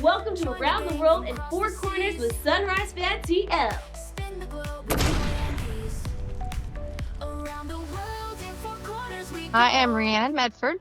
Welcome to Around the World in Four Corners with SnrzFanTL. I am Rhiannon Medford.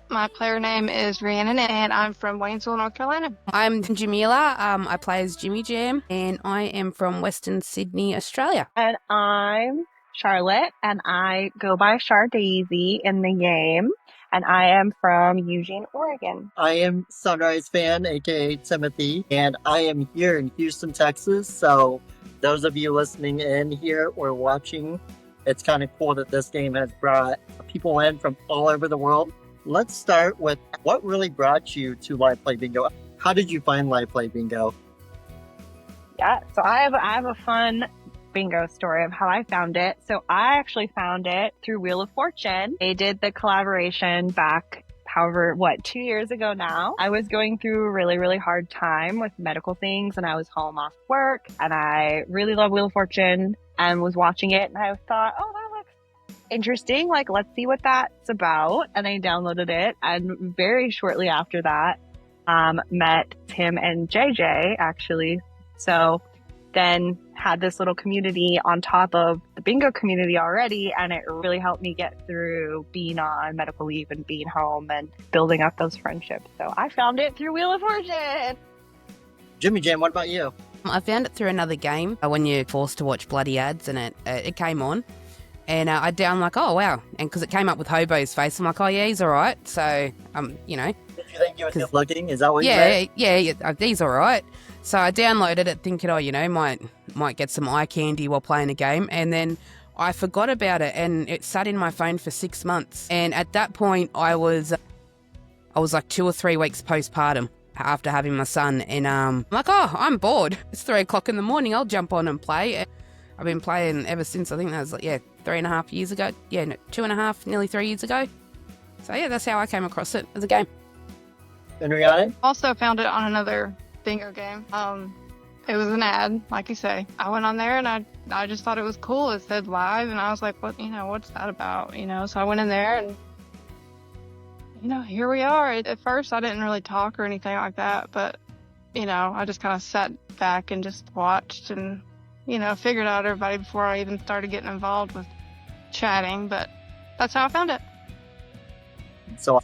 My player name is Rhiannon, and I'm from Waynesville, North Carolina. I'm Jamila. I play as JimmyJam, and I am from Western Sydney, Australia. And I'm Charlotte, and I go by CharDaisy in the game, and I am from Eugene, Oregon. I am Sunrise Fan, aka Timothy, and I am here in Houston, Texas. So, those of you listening in here or watching, it's kind of cool that this game has brought people in from all over the world. Let's start with what really brought you to Live Play Bingo. How did you find Live Play Bingo? Yeah, so I have a fun bingo story of how I found it. So I actually found it through Wheel of Fortune. They did the collaboration back, 2 years ago now. I was going through a really, really hard time with medical things, and I was home off work, and I really love Wheel of Fortune and was watching it, and I thought, oh, that looks interesting. Like, let's see what that's about. And I downloaded it, and very shortly after that, met Tim and JJ, actually. So then had this little community on top of the bingo community already, and it really helped me get through being on medical leave and being home and building up those friendships. So I found it through Wheel of Fortune. JimmyJam, what about you? I found it through another game when you're forced to watch bloody ads, and it came on. And I down like, oh, wow. And because it came up with Hobo's face, I'm like, oh, yeah, he's all right. So, you know. Did you think you were good looking? Is that what you said? Yeah, he's all right. So I downloaded it thinking, oh, you know, might get some eye candy while playing a game. And then I forgot about it, and it sat in my phone for 6 months. And at that point, I was like 2 or 3 weeks postpartum after having my son. And I'm like, oh, I'm bored. It's 3 o'clock in the morning. I'll jump on and play. I've been playing ever since. I think that was 3.5 years ago. 2.5, nearly 3 years ago. So yeah, that's how I came across it as a game. And Rhiannon? Also found it on another bingo game. It was an ad, like you say. I went on there, and I just thought it was cool. It said live, and I was like, what's that about? So I went in there, and here we are. At first, I didn't really talk or anything like that, but I just kind of sat back and just watched and figured out everybody before I even started getting involved with chatting. But that's how I found it. So,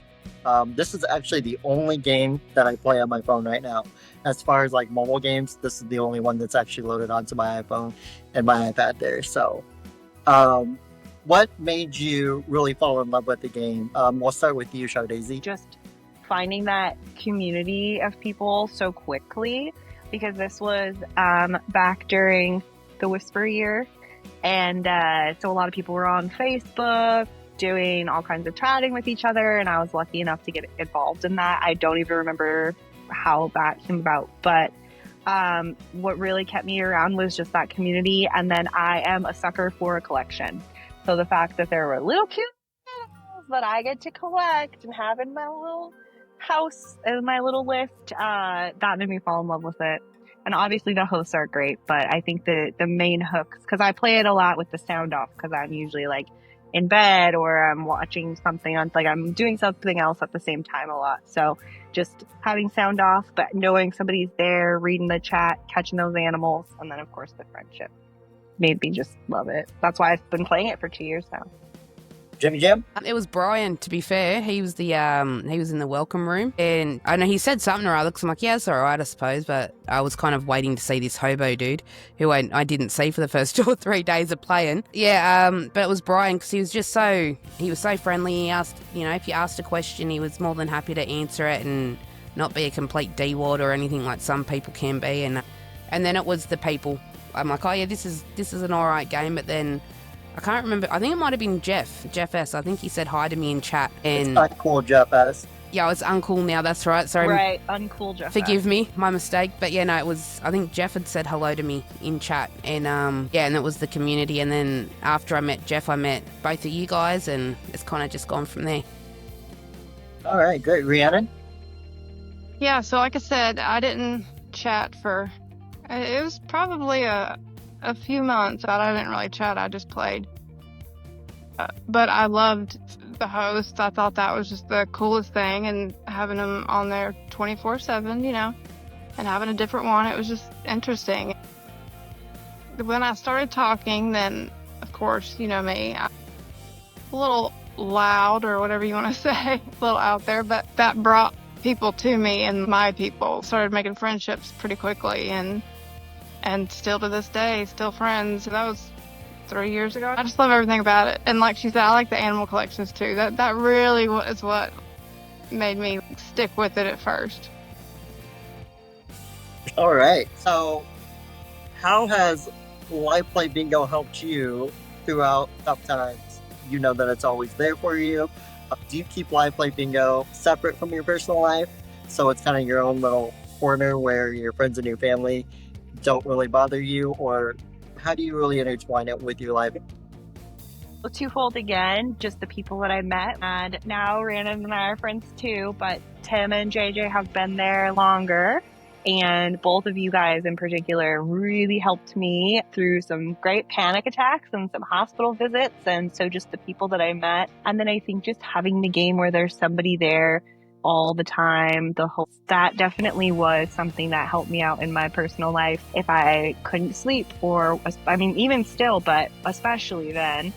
this is actually the only game that I play on my phone right now. As far as like mobile games, this is the only one that's actually loaded onto my iPhone and my iPad there. So, what made you really fall in love with the game? We'll start with you, CharDaisy. Just finding that community of people so quickly, because this was back during the Whisper year. And so a lot of people were on Facebook doing all kinds of chatting with each other, and I was lucky enough to get involved in that. I don't even remember how that came about, but what really kept me around was just that community. And then I am a sucker for a collection. So the fact that there were little cute animals that I get to collect and have in my little house and my little list, that made me fall in love with it. And obviously the hosts are great, but I think the main hooks, because I play it a lot with the sound off, because I'm usually like in bed or I'm watching something on, like I'm doing something else at the same time a lot. So just having sound off, but knowing somebody's there, reading the chat, catching those animals, and then of course the friendship made me just love it. That's why I've been playing it for 2 years now. JimmyJam? It was Brian, to be fair. He was he was in the welcome room, and I know he said something or other, because I'm like, yeah, it's all right, I suppose, but I was kind of waiting to see this hobo dude, who I didn't see for the first 2 or 3 days of playing. Yeah, but it was Brian, because he was so friendly. He asked, if you asked a question, he was more than happy to answer it and not be a complete D-wad or anything like some people can be. And then it was the people. I'm like, oh yeah, this is an all right game, but then I can't remember. I think it might have been Jeff S. I think he said hi to me in chat. And It's uncool, Jeff S. Yeah, it's uncool now. That's right. Sorry. Right, uncool Jeff. Forgive me, my mistake. But yeah, no, it was. I think Jeff had said hello to me in chat, and and it was the community. And then after I met Jeff, I met both of you guys, and it's kind of just gone from there. All right, great. Rhiannon? Yeah, so like I said, I didn't chat for, it was probably a few months that I didn't really chat. I just played. But I loved the host. I thought that was just the coolest thing, and having them on there 24/7, and having a different one, it was just interesting. When I started talking, then of course, you know me, I'm a little loud or whatever you want to say, a little out there, but that brought people to me, and my people started making friendships pretty quickly, and still to this day, still friends. That was 3 years ago. I just love everything about it. And like she said, I like the animal collections too. That really is what made me stick with it at first. All right. So, how has Live Play Bingo helped you throughout tough times? You know that it's always there for you. Do you keep Live Play Bingo separate from your personal life? So it's kind of your own little corner where your friends and your family don't really bother you? Or how do you really intertwine it with your life? Well, twofold again, just the people that I met. And now Rhiannon and I are friends too, but Tim and JJ have been there longer. And both of you guys in particular really helped me through some great panic attacks and some hospital visits. And so just the people that I met. And then I think just having the game where there's somebody there all the time, that definitely was something that helped me out in my personal life. If I couldn't sleep, or I mean, even still, but especially then,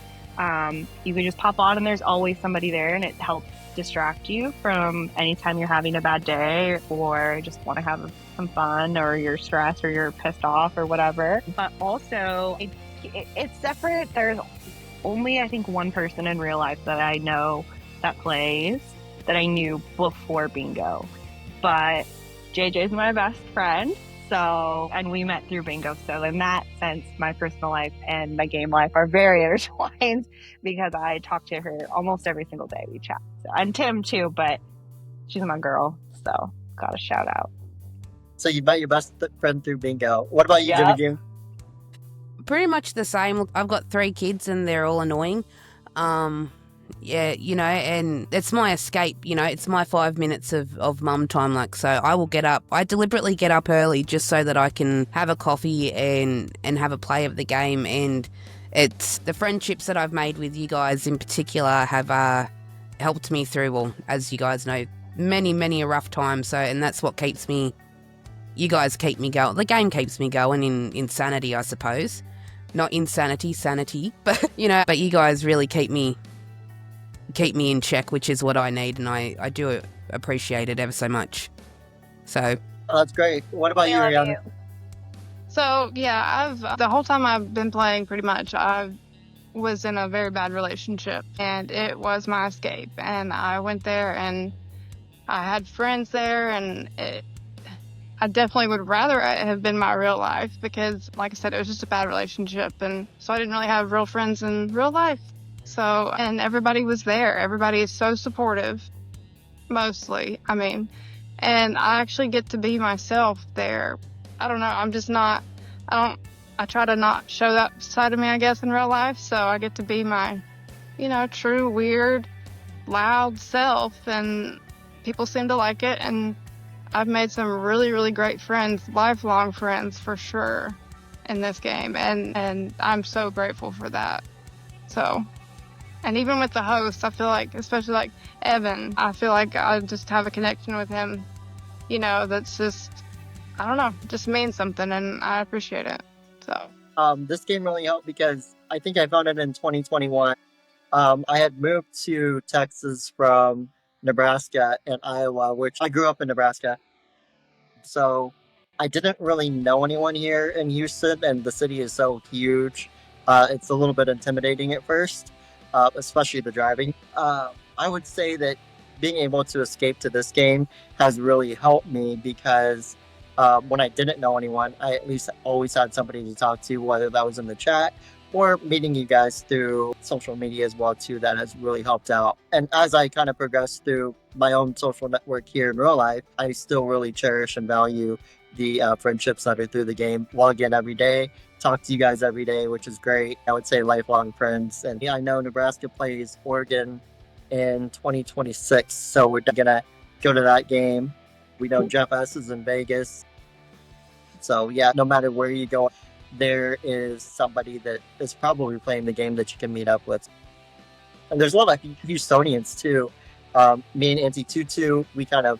you could just pop on and there's always somebody there, and it helps distract you from anytime you're having a bad day or just want to have some fun, or you're stressed or you're pissed off or whatever. But also it's separate. There's only, I think, one person in real life that I know that plays that I knew before bingo, but JJ's my best friend. So, and we met through bingo. So in that sense, my personal life and my game life are very intertwined because I talk to her almost every single day. We chat. So, and Tim too, but she's my girl. So got a shout out. So you met your best friend through bingo. What about you, Yep. JimmyJam? Pretty much the same. Look, I've got 3 kids and they're all annoying. Yeah, and it's my escape, it's my 5 minutes of mum time. Like, so I deliberately get up early just so that I can have a coffee and have a play of the game. And it's the friendships that I've made with you guys in particular have helped me through, well, as you guys know, many, many a rough time. So, and that's what you guys keep me going. The game keeps me going in insanity, I suppose. Not insanity, sanity, but you guys really keep me in check, which is what I need, and I do appreciate it ever so much. So That's great. What about you, Rhiannon? So yeah, the whole time I've been playing, pretty much, I was in a very bad relationship, and it was my escape. And I went there, and I had friends there, and I definitely would rather it have been my real life because, like I said, it was just a bad relationship, and so I didn't really have real friends in real life. So, and everybody was there. Everybody is so supportive, mostly. I mean, and I actually get to be myself there. I don't know. I'm just not, I try to not show that side of me, I guess, in real life. So I get to be my, true, weird, loud self, and people seem to like it. And I've made some really, really great friends, lifelong friends for sure in this game. And I'm so grateful for that. So, and even with the host, I feel like, especially like Evan, I feel like I just have a connection with him, that's just, I don't know, just means something, and I appreciate it. So this game really helped because I think I found it in 2021. I had moved to Texas from Nebraska and Iowa, which I grew up in Nebraska. So I didn't really know anyone here in Houston, and the city is so huge. It's a little bit intimidating at first. Especially the driving. I would say that being able to escape to this game has really helped me because when I didn't know anyone, I at least always had somebody to talk to, whether that was in the chat or meeting you guys through social media as well too. That has really helped out. And as I kind of progress through my own social network here in real life, I still really cherish and value the friendships that are through the game. Log in every day, talk to you guys every day, which is great. I would say lifelong friends. And yeah, I know Nebraska plays Oregon in 2026, so we're gonna go to that game. We know Jeff S is in Vegas. So yeah, no matter where you go, there is somebody that is probably playing the game that you can meet up with. And there's a lot of Houstonians too. Me and Auntie Tutu, we kind of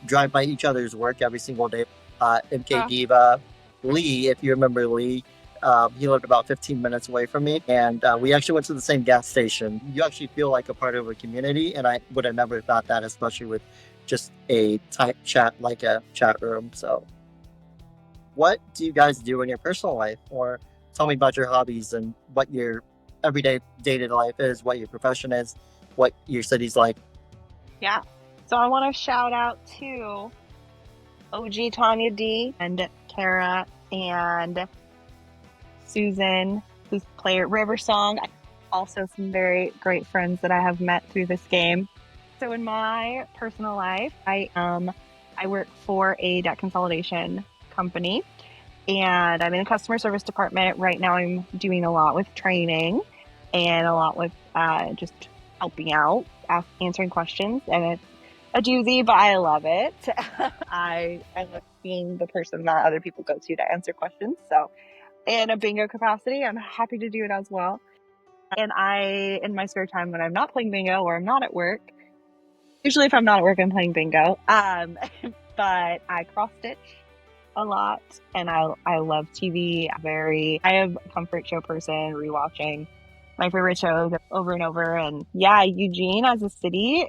drive by each other's work every single day. MK Diva, Lee, if you remember Lee, he lived about 15 minutes away from me, and we actually went to the same gas station. You actually feel like a part of a community, and I would have never thought that, especially with just a type chat like a chat room. So, what do you guys do in your personal life, or tell me about your hobbies and what your everyday day-to-day life is, what your profession is, what your city's like? Yeah. So I want to shout out to OG Tanya D and Kara and Susan, who's played River Song. Also some very great friends that I have met through this game. So in my personal life, I work for a debt consolidation company, and I'm in the customer service department. Right now I'm doing a lot with training and a lot with just helping out, answering questions, and it's a doozy, but I love it. I love being the person that other people go to answer questions. So in a bingo capacity, I'm happy to do it as well. And I, in my spare time when I'm not playing bingo or I'm not at work, usually if I'm not at work, I'm playing bingo. But I cross stitch a lot, and I love TV. I am a comfort show person, rewatching my favorite shows over and over. And yeah, Eugene as a city,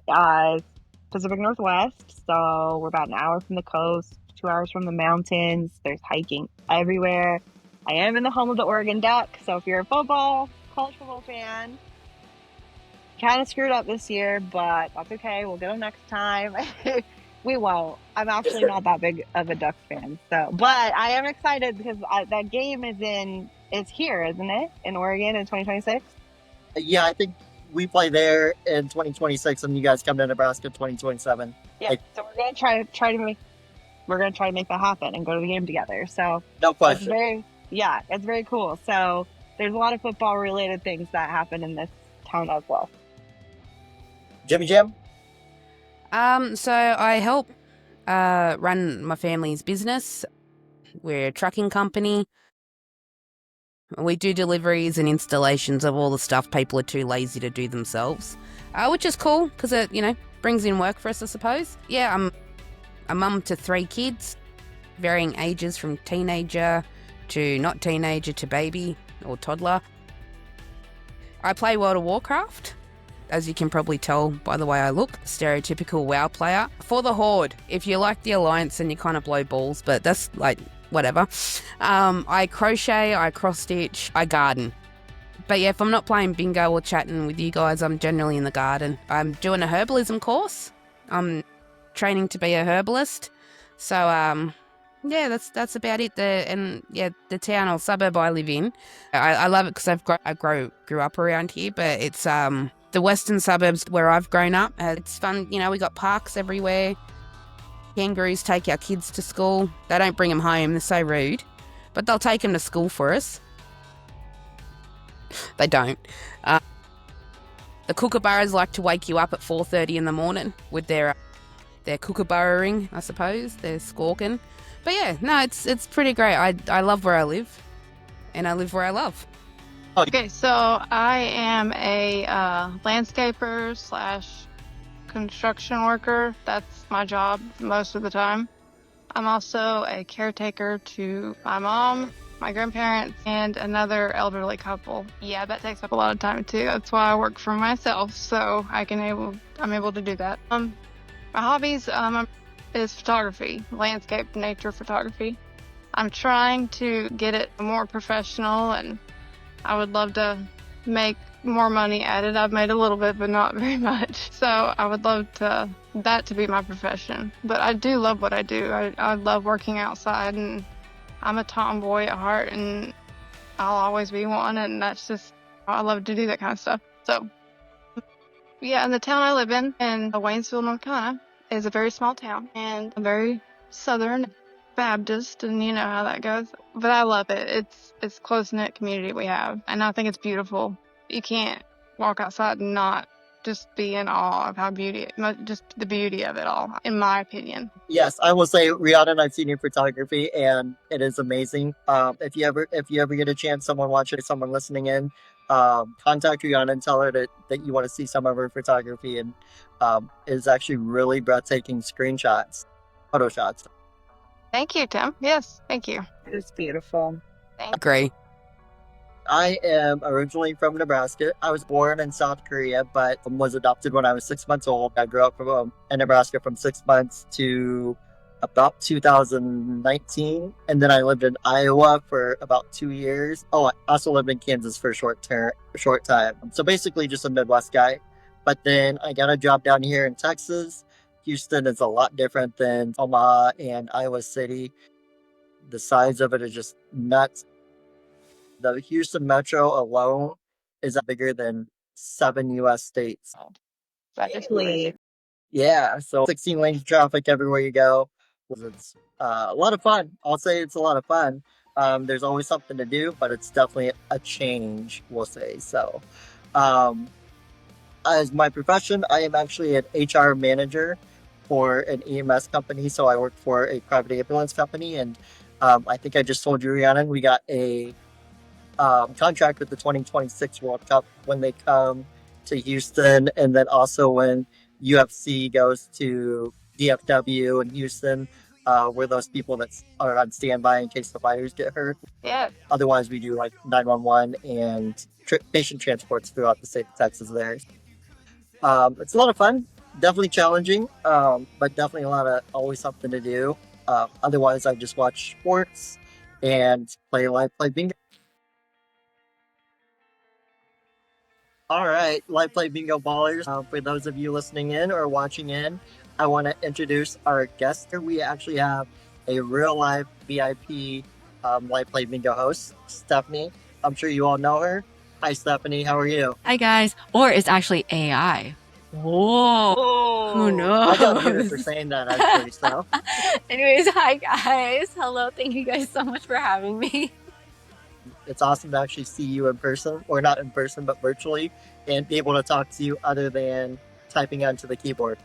Pacific Northwest, so we're about an hour from the coast, 2 hours from the mountains. There's hiking everywhere. I am in the home of the Oregon Duck, so if you're a college football fan, kind of screwed up this year, but that's okay. We'll get them next time. We won't. I'm actually not that big of a Ducks fan, so, but I am excited because that game is here, isn't it? In Oregon in 2026? Yeah, I think we play there in 2026, and you guys come to Nebraska 2027. Yeah, so we're gonna try to make that happen and go to the game together. So no question. It's very cool. So there's a lot of football related things that happen in this town as well. JimmyJam? So I help run my family's business. We're a trucking company. We do deliveries and installations of all the stuff people are too lazy to do themselves, which is cool because it, brings in work for us, I suppose. Yeah, I'm a mum to 3 kids, varying ages from teenager to not teenager to baby or toddler. I play World of Warcraft, as you can probably tell by the way I look, stereotypical WoW player. For the Horde, if you like the Alliance and you kind of blow balls, but that's like whatever. I crochet, I cross stitch, I garden. But yeah, if I'm not playing bingo or chatting with you guys, I'm generally in the garden. I'm doing a herbalism course. I'm training to be a herbalist. So yeah, that's about it. The town or suburb I live in, I love it because I grew up around here. But it's the western suburbs where I've grown up. It's fun, we got parks everywhere. Kangaroos take our kids to school. They don't bring them home, they're so rude. But they'll take them to school for us. They don't. The kookaburras like to wake you up at 4:30 in the morning with their kookaburring, I suppose. They're squawking. But yeah, no, it's pretty great. I love where I live. And I live where I love. Okay, so I am a landscaper / construction worker. That's my job most of the time. I'm also a caretaker to my mom, my grandparents, and another elderly couple. Yeah, that takes up a lot of time too. That's why I work for myself, so I'm able to do that. My hobbies is photography, landscape, nature photography. I'm trying to get it more professional, and I would love to make more money at it. I've made a little bit, but not very much. So I would love that to be my profession. But I do love what I do. I love working outside, and I'm a tomboy at heart, and I'll always be one, and that's just, I love to do that kind of stuff. So yeah, and the town I live in Waynesville, North Carolina, is a very small town, and a very southern Baptist, and you know how that goes. But I love it. It's close-knit community we have, and I think it's beautiful. You can't walk outside and not just be in awe of just the beauty of it all, in my opinion. Yes, I will say, Rhiannon, I've seen your photography, and it is amazing. If you ever get a chance, someone watching, someone listening in, contact Rhiannon and tell her that you want to see some of her photography, and is actually really breathtaking screenshots, photo shots. Thank you, Tim. Yes, thank you. It's beautiful. Agree. I am originally from Nebraska. I was born in South Korea, but was adopted when I was 6 months old. I grew up in Nebraska from 6 months to about 2019, and then I lived in Iowa for about 2 years. Oh, I also lived in Kansas for a short time. So basically, just a Midwest guy. But then I got a job down here in Texas. Houston is a lot different than Omaha and Iowa City. The size of it is just nuts. The Houston metro alone is bigger than 7 US states. Especially, Yeah, so 16 lanes of traffic everywhere you go. It's a lot of fun. I'll say it's a lot of fun. There's always something to do, but it's definitely a change, we'll say. So, um, as my profession, I am actually an HR manager for an EMS company. So I work for a private ambulance company, and I think I just told you, Rhiannon, we got a contract with the 2026 World Cup when they come to Houston, and then also when UFC goes to DFW and Houston. We're those people that are on standby in case the fighters get hurt. Yeah. Otherwise, we do like 911 and patient transports throughout the state of Texas there. It's a lot of fun, definitely challenging, but definitely always something to do. Otherwise, I just watch sports and play bingo. All right, Live Play Bingo Ballers. For those of you listening in or watching in, I want to introduce our guest here. We actually have a real live VIP Live Play Bingo host, Stephanie. I'm sure you all know her. Hi, Stephanie. How are you? Hi guys, or it's actually AI. Whoa, who I got muted knows? for saying that, actually. So Anyways, hi guys. Hello, thank you guys so much for having me. it's awesome to actually see you in person, or not in person, but virtually, and be able to talk to you other than typing onto the keyboard.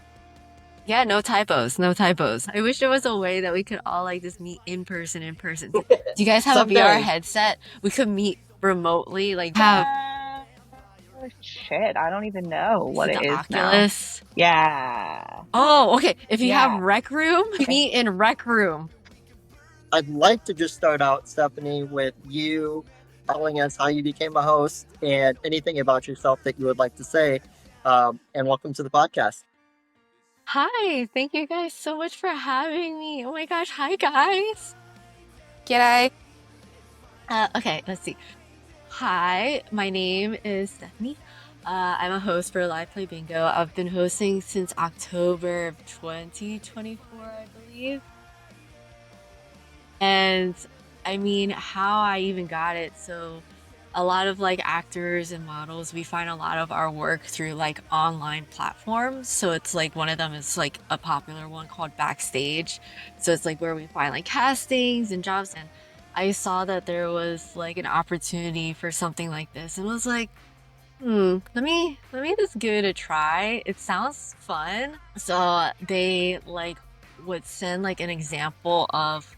Yeah, no typos, no typos. I wish there was a way that we could all like just meet in person. Do you guys have a VR Someday. headset? We could meet remotely, like have shit, I don't even know what the it is now. Oculus. Yeah. Oh, okay. If you Yeah. have Rec Room, meet in Rec Room. I'd like to just start out, Stephanie, with you telling us how you became a host and anything about yourself that you would like to say. And welcome to the podcast. Hi, thank you guys so much for having me. Oh my gosh, hi guys. G'day. Okay, let's see. Hi, my name is Stephanie. I'm a host for Live Play Bingo. I've been hosting since October of 2024, I believe. And I mean, how I even got it. So, a lot of like actors and models, we find a lot of our work through like online platforms. So, it's like one of them is like a popular one called Backstage. So, it's like where we find like castings and jobs. And I saw that there was like an opportunity for something like this and was like, let me just give it a try. It sounds fun. So they like would send like an example of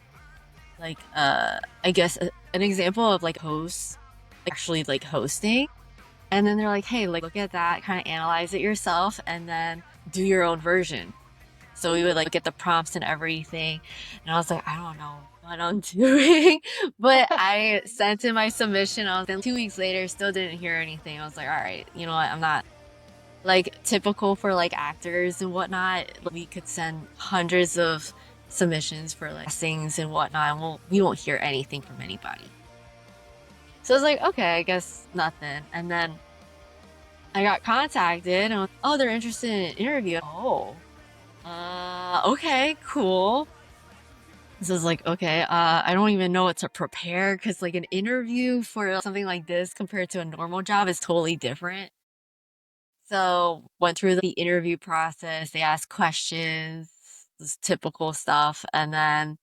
like I guess an example of like hosts actually like hosting, and then they're like, hey, like look at that, kind of analyze it yourself and then do your own version. So we would like get the prompts and everything. And I was like, I don't know what I'm doing. But I sent in my submission. Then 2 weeks later, still didn't hear anything. I was like, all right, you know what? I'm not like typical for like actors and whatnot. We could send hundreds of submissions for like things and whatnot. And we won't hear anything from anybody. So I was like, okay, I guess nothing. And then I got contacted and I was, oh, they're interested in an interview. Oh. Okay, cool. So it's like, okay, I don't even know what to prepare because like an interview for something like this compared to a normal job is totally different. So went through the interview process. They asked questions, this typical stuff, and then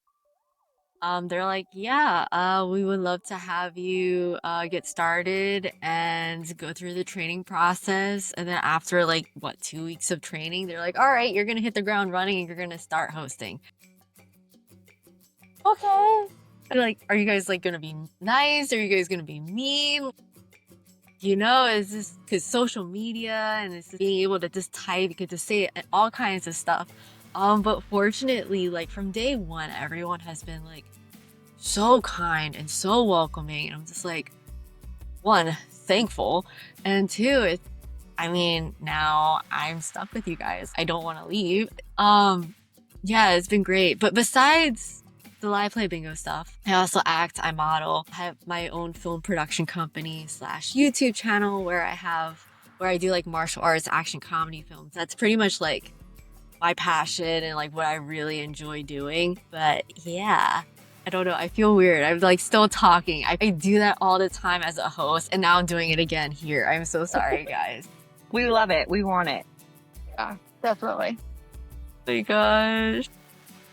they're like, yeah, we would love to have you get started and go through the training process. And then after like, what, 2 weeks of training, they're like, all right, you're going to hit the ground running and you're going to start hosting. Okay. And like, are you guys like going to be nice? Are you guys going to be mean? you know, it's just because social media and it's just being able to just type, you could just say all kinds of stuff. But fortunately, like from day one, everyone has been like so kind and so welcoming. And I'm just like, one, thankful, and two, I mean, now I'm stuck with you guys. I don't want to leave. Yeah, it's been great. But besides the live play bingo stuff, I also act, I model. I have my own film production company / YouTube channel where I do like martial arts action comedy films. That's pretty much like my passion and like what I really enjoy doing. But yeah, I don't know. I feel weird. I'm like still talking. I do that all the time as a host, and now I'm doing it again here. I'm so sorry, guys. We love it. We want it. Yeah, definitely. Oh my gosh.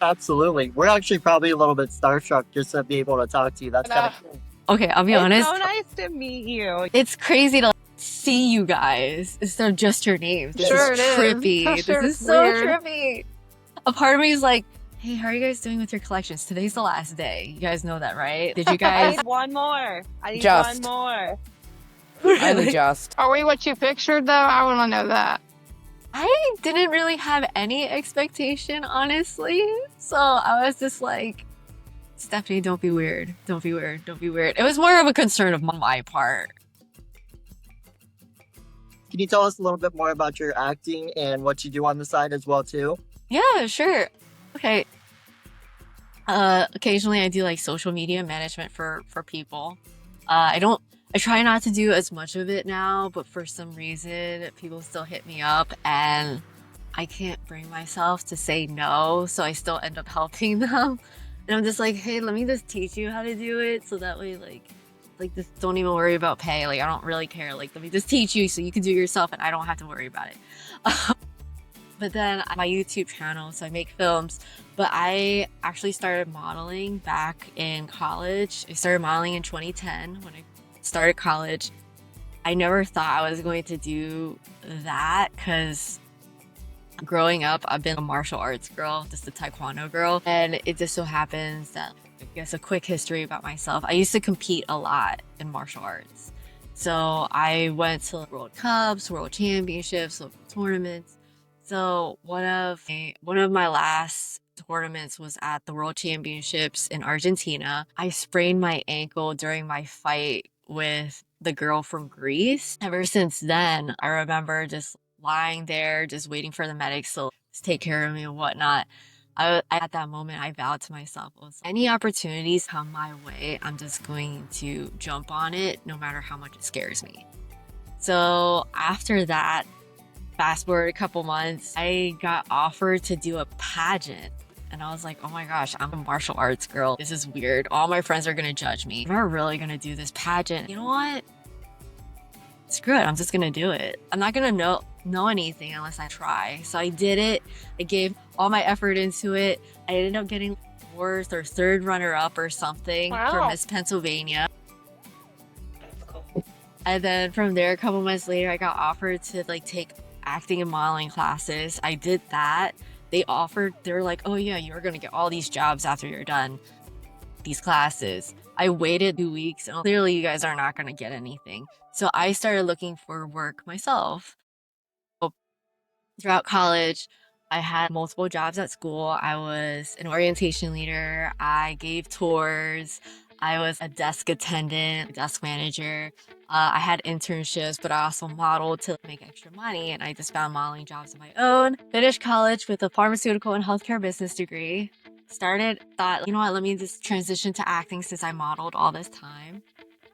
Absolutely. We're actually probably a little bit starstruck just to be able to talk to you. That's kind of cool. Okay, I'll be honest. It's so nice to meet you. It's crazy to see you guys instead of just your names. This Sure is it is. trippy. Sure, This is it's so weird. trippy. A part of me is like, hey, how are you guys doing with your collections? Today's the last day. You guys know that, right? Did you I guys? need one more. I need Just. one more. Only just. Are we what you pictured though? I want to know that. I didn't really have any expectation, honestly. So I was just like, Stephanie, don't be weird. Don't be weird. Don't be weird. It was more of a concern of my part. Can you tell us a little bit more about your acting and what you do on the side as well too? Yeah, sure. Okay. Occasionally I do like social media management for people. I try not to do as much of it now, but for some reason people still hit me up and I can't bring myself to say no, so I still end up helping them. And I'm just like, hey, let me just teach you how to do it so that way like just don't even worry about pay. Like I don't really care. Like let me just teach you so you can do it yourself and I don't have to worry about it. But then my YouTube channel, so I make films, but I actually started modeling back in college. I started modeling in 2010 when I started college. I never thought I was going to do that because growing up, I've been a martial arts girl, just a taekwondo girl. And it just so happens that, I guess a quick history about myself. I used to compete a lot in martial arts. So I went to World Cups, World Championships, local tournaments. So one of my last tournaments was at the World Championships in Argentina. I sprained my ankle during my fight with the girl from Greece. Ever since then, I remember just lying there, just waiting for the medics to take care of me and whatnot. At that moment, I vowed to myself, any opportunities come my way, I'm just going to jump on it, no matter how much it scares me. So after that, fast forward a couple months, I got offered to do a pageant. And I was like, oh my gosh, I'm a martial arts girl. This is weird. All my friends are going to judge me. I'm not really going to do this pageant. You know what? Screw it. I'm just going to do it. I'm not going to know anything unless I try. So I did it. I gave all my effort into it. I ended up getting fourth or third runner-up or something for Miss Pennsylvania. And then from there, a couple months later, I got offered to take acting and modeling classes. I did that. They were like, oh yeah, you're gonna get all these jobs after you're done these classes. I waited 2 weeks and clearly you guys are not gonna get anything. So I started looking for work myself. Throughout college, I had multiple jobs at school. I was an orientation leader. I gave tours. I was a desk attendant, a desk manager. I had internships, but I also modeled to make extra money, and I just found modeling jobs of my own. Finished college with a pharmaceutical and healthcare business degree. Thought, you know what, let me just transition to acting since I modeled all this time.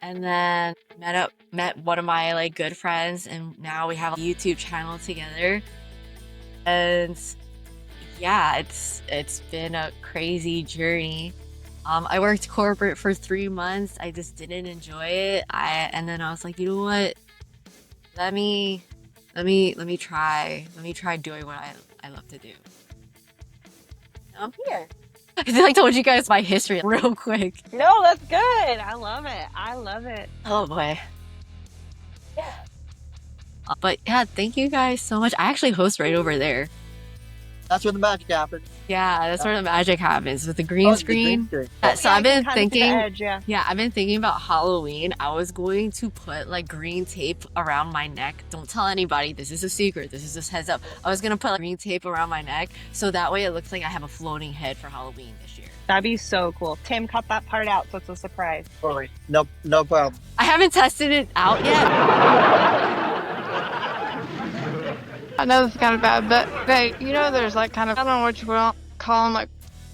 And then met one of my good friends, and now we have a YouTube channel together. And yeah, it's been a crazy journey. I worked corporate for 3 months. I just didn't enjoy it. And then I was like, you know what? Let me try doing what I love to do. I'm here. I feel like I told you guys my history real quick. No, that's good. I love it. I love it. Oh boy. Yeah. But yeah, thank you guys so much. I actually host right over there. That's where the magic happens. Yeah, that's where the magic happens with the green Oh, the screen. screen. So I've been Kind of see the thinking, edge, yeah. I've been thinking about Halloween. I was going to put like green tape around my neck. Don't tell anybody. This is a secret. This is just heads up. I was gonna put like, green tape around my neck so that way it looks like I have a floating head for Halloween this year. That'd be so cool. Tim, cut that part out so it's a surprise. Totally. No problem. I haven't tested it out yet. I know this is kind of bad, but hey, you know, there's like kind of, I don't know what you want to call them, like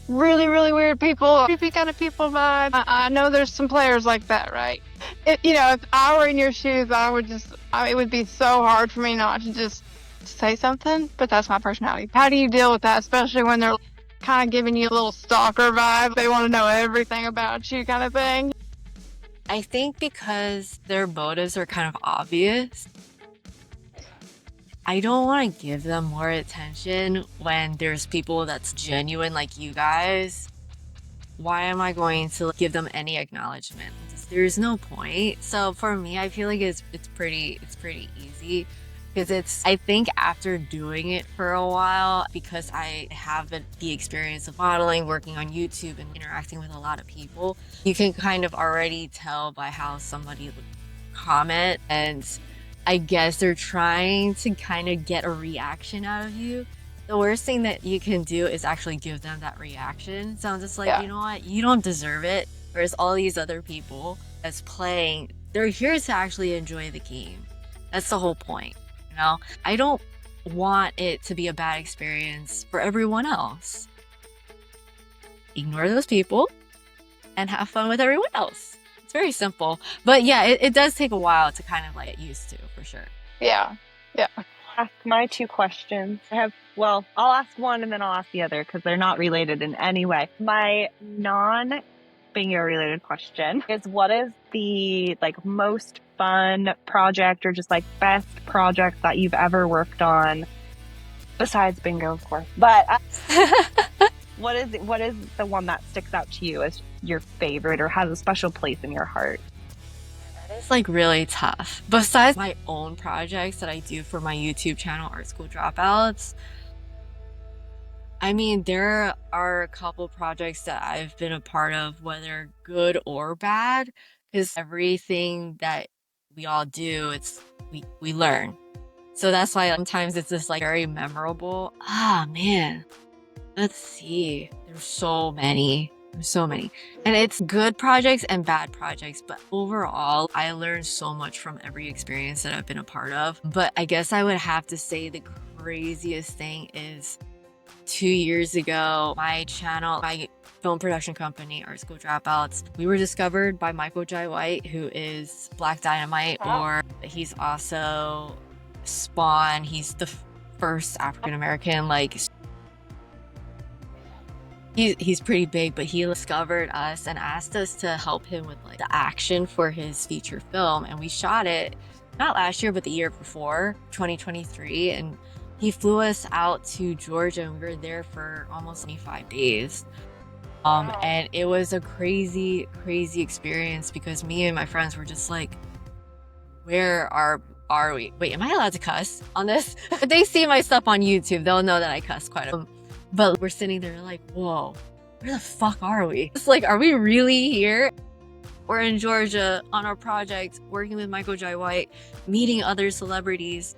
really, really weird people, creepy kind of people vibe. I know there's some players like that, right? You know, if I were in your shoes, it would be so hard for me not to just say something, but that's my personality. How do you deal with that, especially when they're kind of giving you a little stalker vibe? They want to know everything about you kind of thing. I think because their motives are kind of obvious, I don't want to give them more attention when there's people that's genuine like you guys. Why am I going to give them any acknowledgement? There's no point. So for me, I feel like it's pretty easy because I think after doing it for a while, because I have the experience of modeling, working on YouTube and interacting with a lot of people, you can kind of already tell by how somebody would comment, and I guess they're trying to kind of get a reaction out of you. The worst thing that you can do is actually give them that reaction. So I'm just like, you know what? You don't deserve it. Whereas all these other people that's playing, they're here to actually enjoy the game. That's the whole point, you know? I don't want it to be a bad experience for everyone else. Ignore those people and have fun with everyone else. It's very simple. But yeah, it does take a while to kind of like get used to, for sure. Yeah. Ask my 2 questions. I'll ask one and then I'll ask the other because they're not related in any way. My non-bingo related question is, what is the like most fun project or just like best project that you've ever worked on besides bingo, of course? But what is the one that sticks out to you as your favorite or has a special place in your heart? It's like really tough. Besides my own projects that I do for my YouTube channel, Art School Dropouts, I mean, there are a couple projects that I've been a part of, whether good or bad, because everything that we all do, we learn. So that's why sometimes it's just like very memorable. Man, let's see. There's so many. And it's good projects and bad projects, but overall, I learned so much from every experience that I've been a part of. But I guess I would have to say the craziest thing is 2 years ago, my channel, my film production company, Art School Dropouts, we were discovered by Michael Jai White, who is Black Dynamite, or he's also Spawn. He's the first African-American, like, he's pretty big, but he discovered us and asked us to help him with like the action for his feature film, and we shot it not last year but the year before, 2023, and he flew us out to Georgia and we were there for almost 25 days. And it was a crazy experience because me and my friends were just like, where are we? Wait, am I allowed to cuss on this? If they see my stuff on YouTube, they'll know that I cuss quite a bit. But we're sitting there like, whoa, where the fuck are we? It's like, are we really here? We're in Georgia on our project, working with Michael Jai White, meeting other celebrities.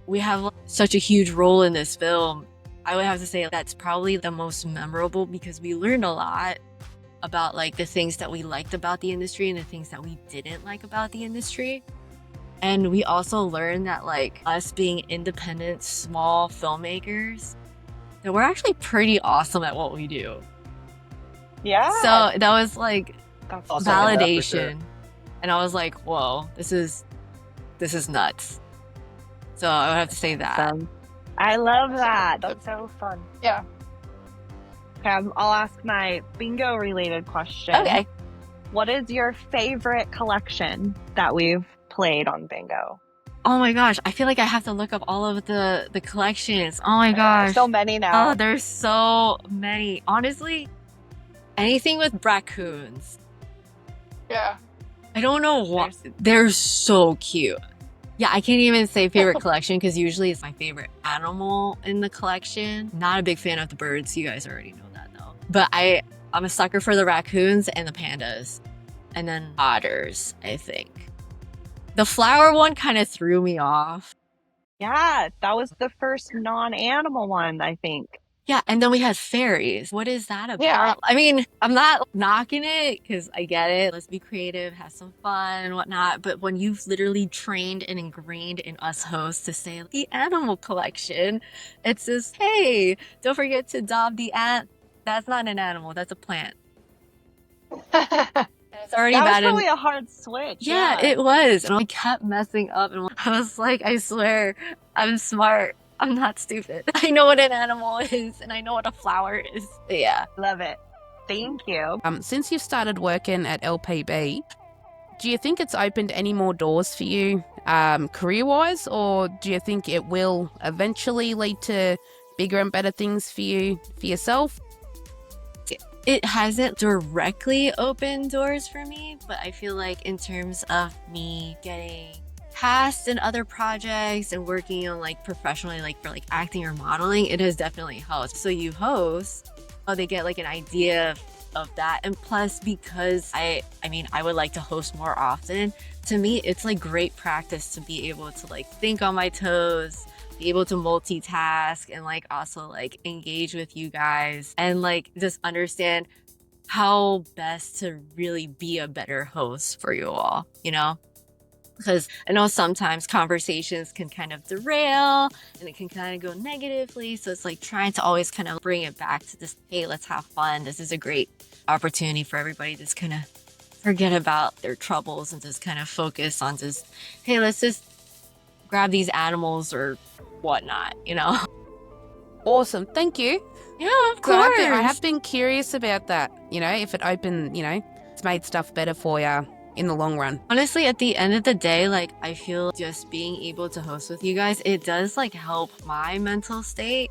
We have such a huge role in this film. I would have to say that's probably the most memorable because we learned a lot about like the things that we liked about the industry and the things that we didn't like about the industry. And we also learned that like us being independent, small filmmakers, that we're actually pretty awesome at what we do. Yeah. So that was like Also, validation. And I was like, whoa, this is nuts. So I would have to say that. I love that. That's so fun. Yeah. Okay, I'll ask my bingo related question. Okay. What is your favorite collection that we've played on bingo? Oh my gosh, I feel like I have to look up all of the collections. Oh my gosh. So many now. Oh, there's so many. Honestly, anything with raccoons. Yeah. I don't know why. They're so cute. Yeah, I can't even say favorite collection because usually it's my favorite animal in the collection. Not a big fan of the birds. You guys already know that though. But I'm a sucker for the raccoons and the pandas. And then otters, I think. The flower one kind of threw me off. Yeah, that was the first non-animal one, I think. Yeah, and then we had fairies. What is that about? Yeah. I mean, I'm not knocking it because I get it. Let's be creative, have some fun and whatnot. But when you've literally trained and ingrained in us hosts to say the animal collection, it's just, hey, don't forget to adopt the ant. That's not an animal, that's a plant. It's already That was bad. probably a hard switch. Yeah, it was. And I kept messing up. And I was like, I swear, I'm smart. I'm not stupid. I know what an animal is and I know what a flower is. But yeah. Love it. Thank you. Since you've started working at LPB, do you think it's opened any more doors for you career-wise, or do you think it will eventually lead to bigger and better things for you, for yourself? It hasn't directly opened doors for me, but I feel like in terms of me getting cast in other projects and working on like professionally, like for like acting or modeling, it has definitely helped. So you host, they get like an idea of that. And plus, because I mean, I would like to host more often. To me, it's like great practice to be able to like think on my toes, be able to multitask, and like also like engage with you guys and like just understand how best to really be a better host for you all, you know? Because I know sometimes conversations can kind of derail and it can kind of go negatively. So it's like trying to always kind of bring it back to this, hey, let's have fun. This is a great opportunity for everybody to just kind of forget about their troubles and just kind of focus on just, hey, let's just grab these animals or whatnot, you know? Awesome. Thank you. Yeah, of So course. I have been curious about that, you know, if it opened, you know, it's made stuff better for you in the long run. Honestly, at the end of the day, like I feel just being able to host with you guys, it does like help my mental state.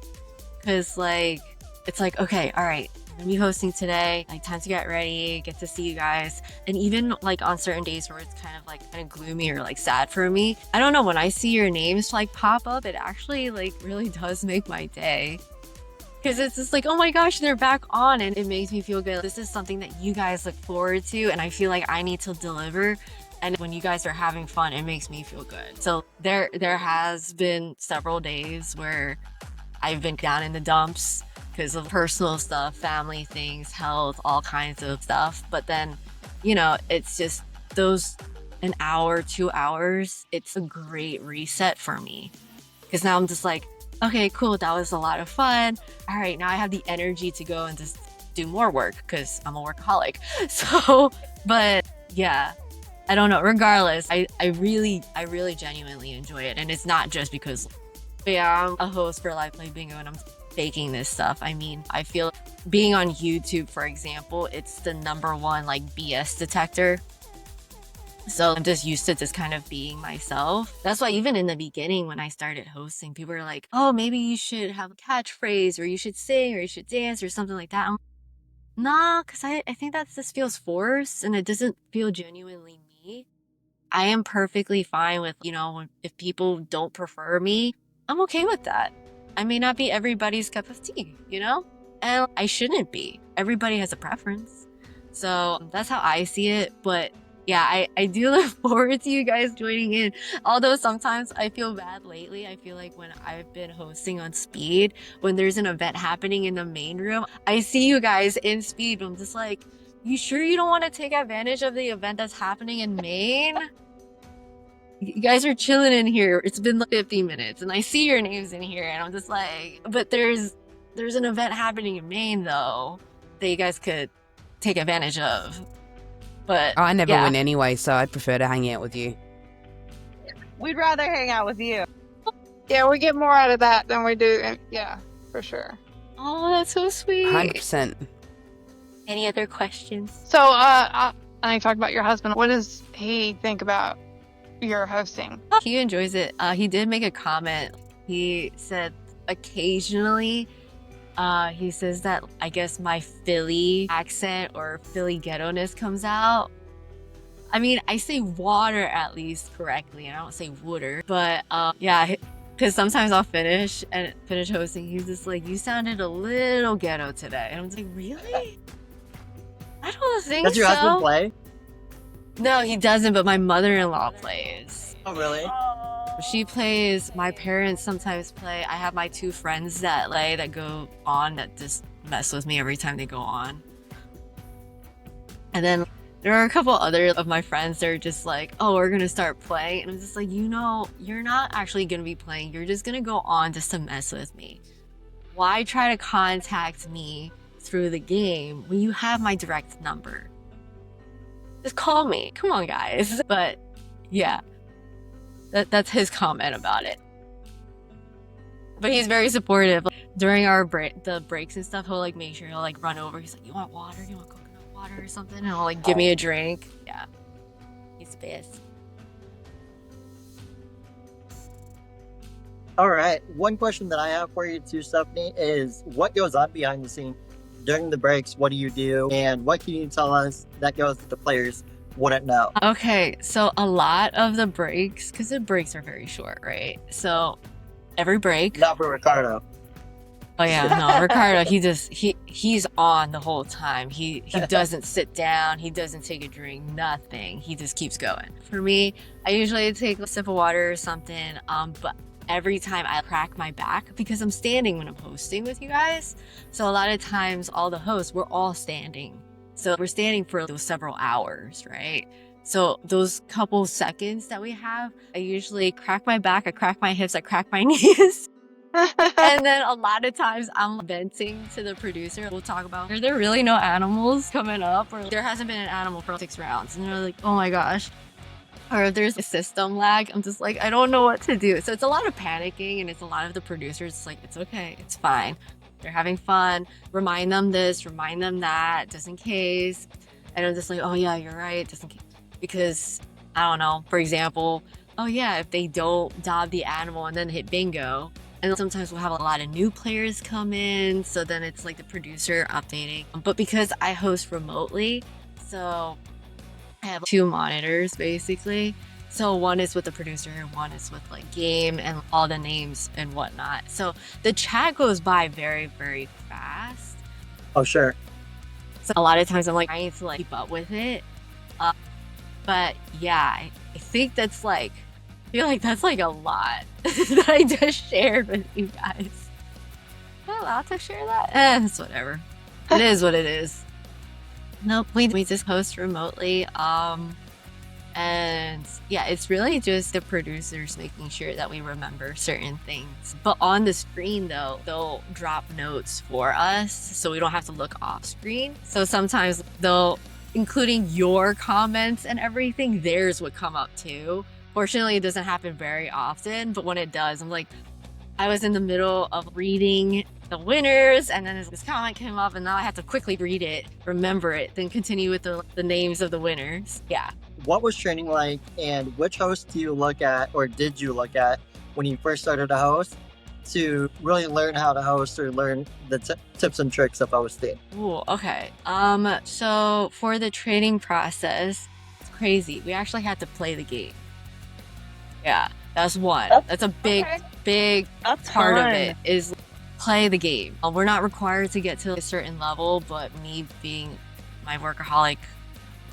Cause like, it's like, okay, all right, I'm gonna be hosting today, like time to get ready, get to see you guys. And even like on certain days where it's kind of gloomy or like sad for me, I don't know, when I see your names like pop up, it actually like really does make my day. Because it's just like, oh my gosh, they're back on, and it makes me feel good. This is something that you guys look forward to, and I feel like I need to deliver. And when you guys are having fun, it makes me feel good. So there has been several days where I've been down in the dumps because of personal stuff, family things, health, all kinds of stuff. But then, you know, it's just those an hour, 2 hours, it's a great reset for me. Because now I'm just like, okay, cool, that was a lot of fun. All right, now I have the energy to go and just do more work because I'm a workaholic. So, but yeah, I don't know. Regardless, I really genuinely enjoy it. And it's not just because, yeah, I'm a host for Live Play Bingo and I'm faking this stuff. I mean, I feel being on YouTube, for example, it's the #1 like BS detector. So I'm just used to just kind of being myself. That's why even in the beginning when I started hosting, people were like, oh, maybe you should have a catchphrase or you should sing or you should dance or something like that. I'm like, nah, because I think that just feels forced and it doesn't feel genuinely me. I am perfectly fine with, you know, if people don't prefer me, I'm okay with that. I may not be everybody's cup of tea, you know? And I shouldn't be. Everybody has a preference. So that's how I see it. But yeah, I do look forward to you guys joining in. Although sometimes I feel bad lately. I feel like when I've been hosting on Speed, when there's an event happening in the main room, I see you guys in Speed. I'm just like, you sure you don't want to take advantage of the event that's happening in Maine? You guys are chilling in here. It's been like 50 minutes and I see your names in here and I'm just like, but there's an event happening in Maine though that you guys could take advantage of. But I never win anyway, so I prefer to hang out with you. We'd rather hang out with you. Yeah, we get more out of that than we do. And yeah, for sure. Oh, that's so sweet. 100%. Any other questions? So, I talked about your husband. What does he think about your hosting? He enjoys it. He did make a comment. He said occasionally, he says that I guess my Philly accent or Philly ghetto-ness comes out. I mean, I say water at least correctly, and I don't say wooder. But yeah, because sometimes I'll finish hosting. He's just like, "You sounded a little ghetto today," and I'm like, "Really? I don't think Does your so." husband play? No, he doesn't. But my mother-in-law plays. Oh, really? She plays. My parents sometimes play. I have my 2 friends that go on that just mess with me every time they go on. And then there are a couple other of my friends that are just like, "Oh, we're gonna start playing," and I'm just like, you're not actually gonna be playing. You're just gonna go on just to mess with me. Why try to contact me through the game when you have my direct number? Just call me. Come on, guys. But yeah. That's his comment about it. But he's very supportive. During our the breaks and stuff, he'll make sure he'll run over. He's like, "You want water? You want coconut water or something?" And he'll give me a drink. Yeah. He's the best. All right. One question that I have for you too, Stephanie, is what goes on behind the scene during the breaks? What do you do? And what can you tell us that goes that the players wouldn't know? Okay, so a lot of the breaks, because the breaks are very short, right? So every break. Not for Ricardo. Oh yeah, no, Ricardo, he's on the whole time. He doesn't sit down, he doesn't take a drink, nothing. He just keeps going. For me, I usually take a sip of water or something, but every time I crack my back because I'm standing when I'm hosting with you guys. So a lot of times all the hosts, we're all standing. So we're standing for those several hours, right? So those couple seconds that we have, I usually crack my back, I crack my hips, I crack my knees. And then a lot of times I'm venting to the producer. We'll talk about, are there really no animals coming up? Or there hasn't been an animal for 6 rounds. And they're like, "Oh my gosh." Or if there's a system lag, I'm just like, I don't know what to do. So it's a lot of panicking, and it's a lot of the producers. It's like, it's okay, it's fine. They're having fun. Remind them this, remind them that, just in case. And I'm just like, "Oh yeah, you're right, just in case." Because, I don't know, for example, oh yeah, if they don't dob the animal and then hit bingo, and sometimes we'll have a lot of new players come in, so then it's like the producer updating. But because I host remotely, so I have 2 monitors basically. So one is with the producer and one is with game and all the names and whatnot. So the chat goes by very, very fast. Oh, sure. So a lot of times I'm trying to keep up with it. But yeah, I think that's I feel like that's a lot that I just shared with you guys. Am I allowed to share that? It's whatever. It is what it is. Nope, we just host remotely. And yeah, it's really just the producers making sure that we remember certain things. But on the screen though, they'll drop notes for us so we don't have to look off screen. So sometimes they'll, including your comments and everything, theirs would come up too. Fortunately, it doesn't happen very often, but when it does, I'm like, I was in the middle of reading the winners, and then this comment came up, and now I have to quickly read it, remember it, then continue with the names of the winners. Yeah. What was training like, and which host do you look at, or did you look at when you first started to host, to really learn how to host or learn the tips and tricks of hosting? Ooh, okay. So for the training process, it's crazy. We actually had to play the game. Yeah, that's one. That's a big That's part fun. of it, is play the game. We're not required to get to a certain level, but me being my workaholic,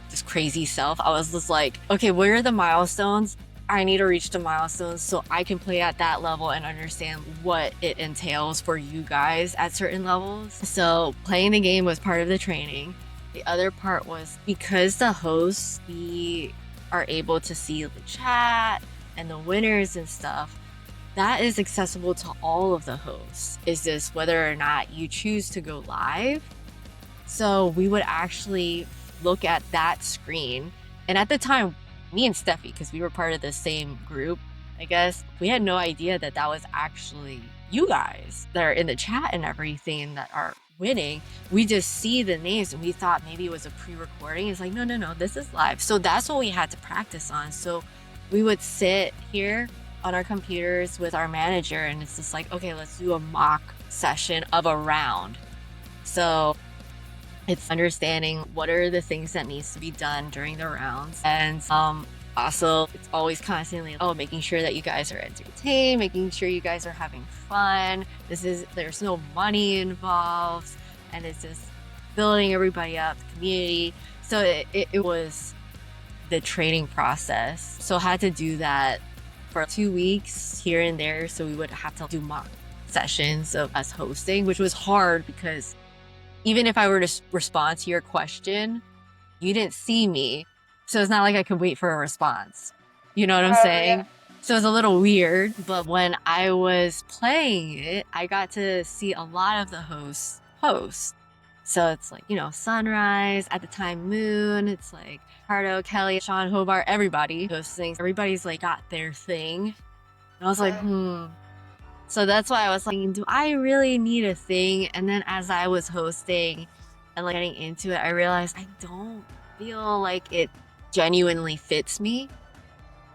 just crazy self, I was just like, okay, where are the milestones? I need to reach the milestones so I can play at that level and understand what it entails for you guys at certain levels. So playing the game was part of the training. The other part was, because the hosts, we are able to see the chat and the winners and stuff, that is accessible to all of the hosts. Is this whether or not you choose to go live? So we would actually look at that screen. And at the time, me and Steffi, because we were part of the same group, I guess, we had no idea that that was actually you guys that are in the chat and everything and that are winning. We just see the names and we thought maybe it was a pre-recording. It's like, no, this is live. So that's what we had to practice on. So we would sit here on our computers with our manager, and it's just like, okay, let's do a mock session of a round. So It's understanding what are the things that needs to be done during the rounds. And also, it's always constantly, making sure that you guys are entertained, making sure you guys are having fun. There's no money involved, and it's just building everybody up, the community. So it was the training process. So I had to do that for 2 weeks here and there. So we would have to do mock sessions of us hosting, which was hard because even if I were to respond to your question, you didn't see me. So it's not like I could wait for a response. You know what I'm saying? Yeah. So it's a little weird. But when I was playing it, I got to see a lot of the hosts host. So it's like, Sunrise, at the time Moon, it's like Hardo, Kelly, Sean, Hobart, everybody hosting. Everybody's like got their thing. And I was like, So that's why I was like, do I really need a thing? And then as I was hosting and like getting into it, I realized I don't feel like it genuinely fits me.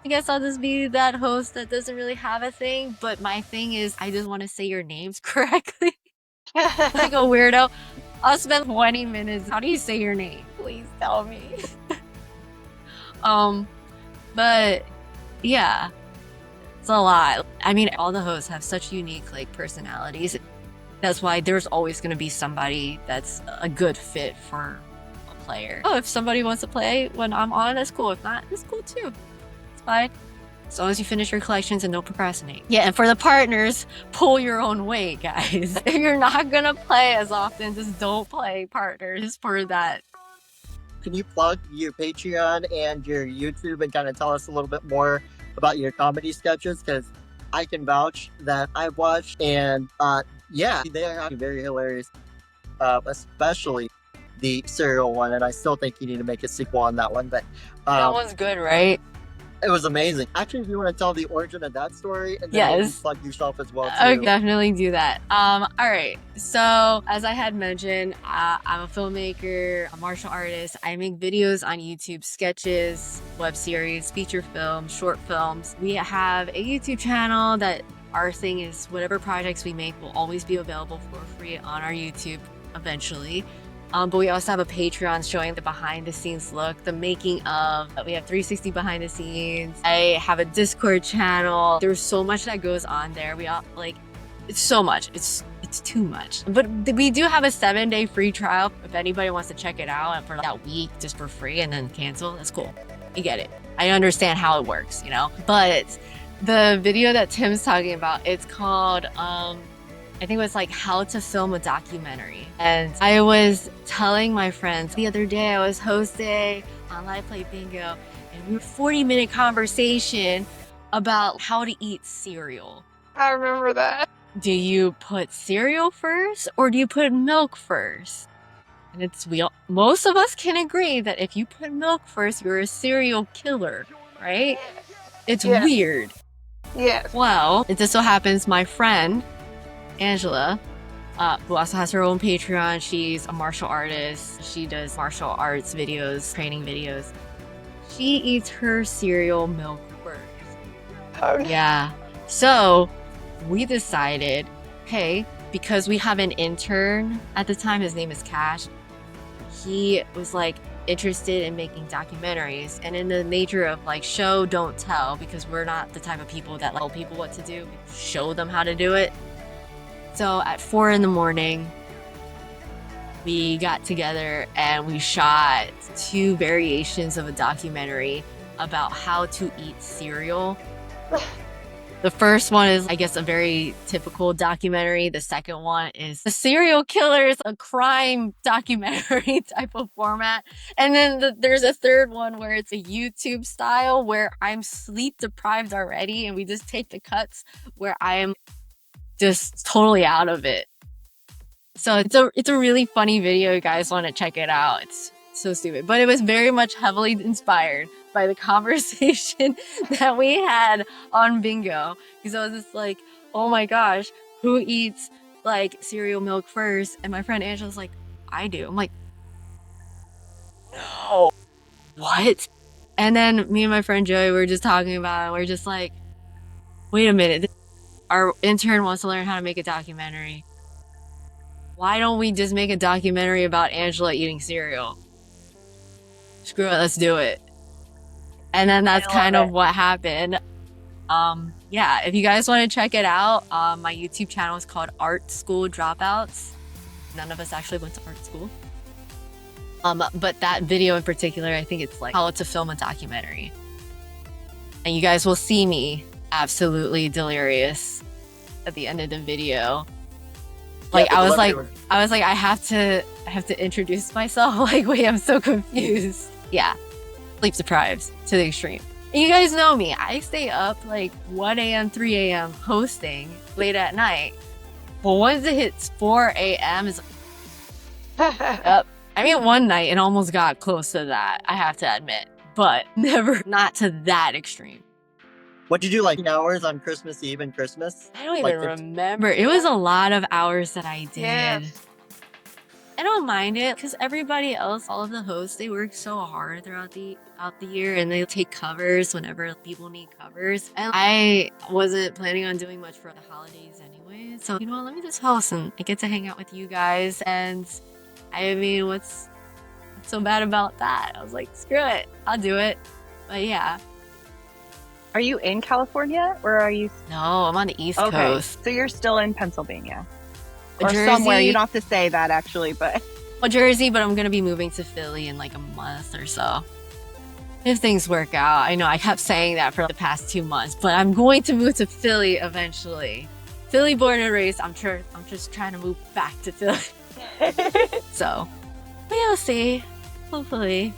I guess I'll just be that host that doesn't really have a thing. But my thing is, I just want to say your names correctly. Like a weirdo. I'll spend 20 minutes. How do you say your name? Please tell me. But yeah. It's a lot. I mean, all the hosts have such unique personalities. That's why there's always going to be somebody that's a good fit for a player. If somebody wants to play when I'm on, that's cool. If not, it's cool too. It's fine. As long as you finish your collections and don't procrastinate. Yeah, and for the partners, pull your own weight, guys. If you're not going to play as often, just don't play partners for that. Can you plug your Patreon and your YouTube and kind of tell us a little bit more about your comedy sketches? Because I can vouch that I've watched, and they are very hilarious, especially the cereal one, and I still think you need to make a sequel on that one. But that one's good, right? It was amazing. Actually, if you want to tell the origin of that story, and then maybe plug yourself as well too. I definitely do that. All right. So as I had mentioned, I'm a filmmaker, a martial artist. I make videos on YouTube, sketches, web series, feature films, short films. We have a YouTube channel that our thing is whatever projects we make will always be available for free on our YouTube eventually. But we also have a Patreon showing the behind the scenes look, the making of. We have 360 behind the scenes. I have a Discord channel. There's so much that goes on there. It's so much. It's too much. But we do have a 7-day free trial if anybody wants to check it out, and for that week just for free and then cancel. That's cool. You get it. I understand how it works, But the video that Tim's talking about, it's called I think it was how to film a documentary. And I was telling my friends the other day, I was hosting on Live Play Bingo, and we were 40-minute conversation about how to eat cereal. I remember that. Do you put cereal first or do you put milk first? And most of us can agree that if you put milk first, you're a cereal killer, right? It's weird. Yes. Well, it just so happens my friend, Angela, who also has her own Patreon. She's a martial artist. She does martial arts videos, training videos. She eats her cereal milk first. Oh, no. Yeah. So we decided, hey, because we have an intern at the time, his name is Cash. He was interested in making documentaries, and in the nature of show, don't tell, because we're not the type of people that tell people what to do. We show them how to do it. So at 4 a.m, we got together and we shot 2 variations of a documentary about how to eat cereal. The first one is, I guess, a very typical documentary. The second one is the serial killers, a crime documentary type of format. And then there's a third one where it's a YouTube style where I'm sleep deprived already, and we just take the cuts where I'm just totally out of it. So it's a really funny video. You guys want to check it out. It's so stupid, but it was very much heavily inspired by the conversation that we had on Bingo, because I was just oh my gosh, who eats cereal milk first? And my friend Angela's I do. I'm no, what? And then me and my friend Joey were just talking about it. We're just wait a minute, our intern wants to learn how to make a documentary. why don't we just make a documentary about Angela eating cereal? Screw it, let's do it. And then that's kind of what happened. Yeah, if you guys want to check it out, my YouTube channel is called Art School Dropouts. None of us actually went to art school. But that video in particular, I think it's like how to film a documentary. And you guys will see me absolutely delirious at the end of the video. Like I was like, I have to introduce myself. Like, wait, I'm so confused. Yeah, sleep deprived to the extreme. And you guys know me. I stay up like 1 a.m., 3 a.m. hosting late at night. But once it hits 4 a.m., it's up. I mean, one night it almost got close to that, I have to admit. But never, not to that extreme. What'd you do, like hours on Christmas Eve and Christmas? I don't even remember. It was a lot of hours that I did. Yes. I don't mind it because everybody else, all of the hosts, they work so hard throughout the year and they take covers whenever people need covers. And I wasn't planning on doing much for the holidays anyway. So, you know what, let me just host and I get to hang out with you guys. And I mean, what's so bad about that? I was like, screw it, I'll do it. But yeah. Are you in California or are you? No, I'm on the East Coast. So you're still in Pennsylvania. Or Jersey. somewhere. You don't have to say that actually, but. Well, Jersey, but I'm going to be moving to Philly in like a month or so. If things work out. I know I kept saying that for the past 2 months, but I'm going to move to Philly eventually. Philly born and raised. I'm just trying to move back to Philly. So, but yeah, we'll see. Hopefully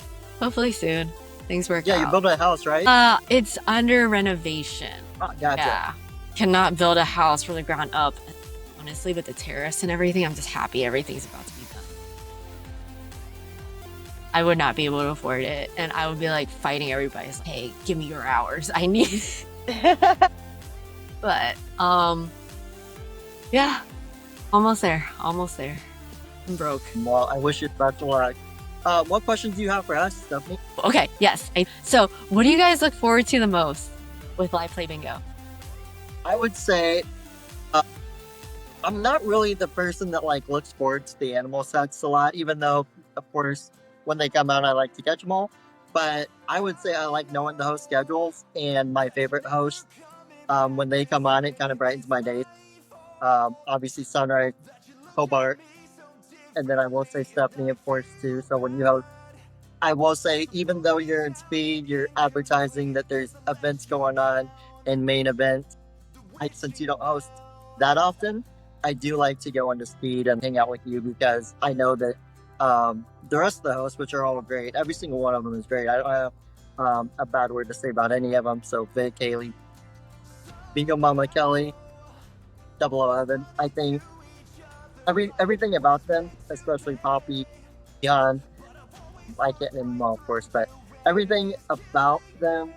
soon. Things work out. Yeah, you're building a house, right? It's under renovation. Oh, gotcha. Yeah. Cannot build a house from the ground up. Honestly, with the terrace and everything, I'm just happy everything's about to be done. I would not be able to afford it. And I would be like fighting everybody. Like, hey, give me your hours. I need it. But, yeah. Almost there. I'm broke. Well, I wish you the best of luck. What questions do you have for us, Stephanie? Okay, yes. So, what do you guys look forward to the most with Live Play Bingo? I would say I'm not really the person that like looks forward to the animal sets a lot, even though, of course, when they come out, I like to catch them all. But I would say I like knowing the host schedules and my favorite host. When they come on, it kind of brightens my day. Obviously, Sunrise, Hobart, and then I will say Stephanie, of course, too. So when you host, I will say, even though you're in speed, you're advertising that there's events going on and main events. Since you don't host that often, I do like to go into speed and hang out with you because I know that the rest of the hosts, which are all great, every single one of them is great. I don't have a bad word to say about any of them. So Vic, Haley, Bingo Mama, Kelly, 011. I think everything about them, especially Poppy, John, I can't name them all, of course, but everything about them,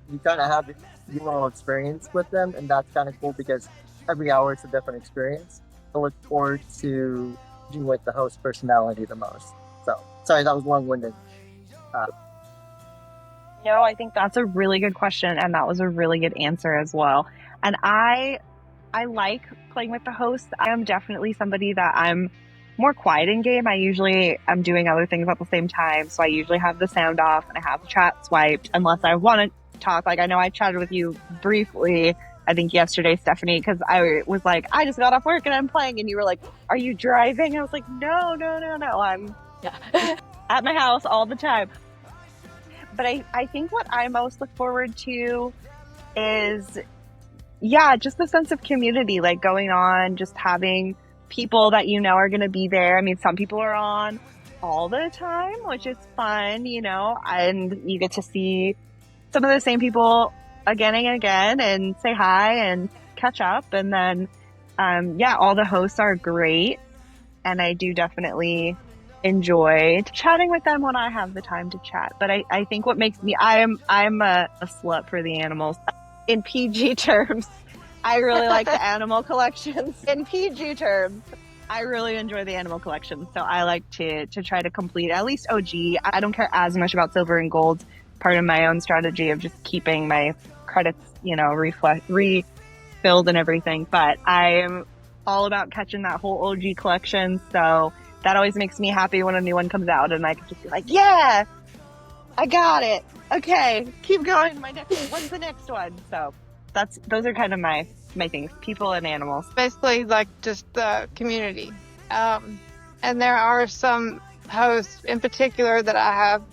you kind of have your own experience with them, and that's kind of cool because every hour it's a different experience. I look forward to doing with the host personality the most. So, sorry, that was long-winded. No, I think that's a really good question, and that was a really good answer as well. And I like playing with the hosts. I am definitely somebody that I'm more quiet in game. I usually am doing other things at the same time, so I usually have the sound off and I have the chat swiped unless I want to talk. Like I know I chatted with you briefly, I think yesterday, Stephanie, because I was like, I just got off work and I'm playing, and you were like, are you driving? I was like, no, I'm at my house all the time. But I think what I most look forward to is, yeah, just the sense of community, like going on, just having people that you know are going to be there. I mean, some people are on all the time, which is fun, you know, and you get to see some of the same people again and again and say hi and catch up. And then, yeah, all the hosts are great. And I do definitely enjoy chatting with them when I have the time to chat. But I think what makes me, I'm a slut for the animals. In PG terms, I really like the animal collections. In PG terms, I really enjoy the animal collections. So I like to try to complete at least OG. I don't care as much about silver and gold. Part of my own strategy of just keeping my credits, you know, refilled and everything. But I'm all about catching that whole OG collection. So that always makes me happy when a new one comes out and I can just be like, yeah, I got it. Okay, keep going. When's the next one? So those are kind of my things, people and animals. Basically, like, just the community. And there are some hosts in particular that I have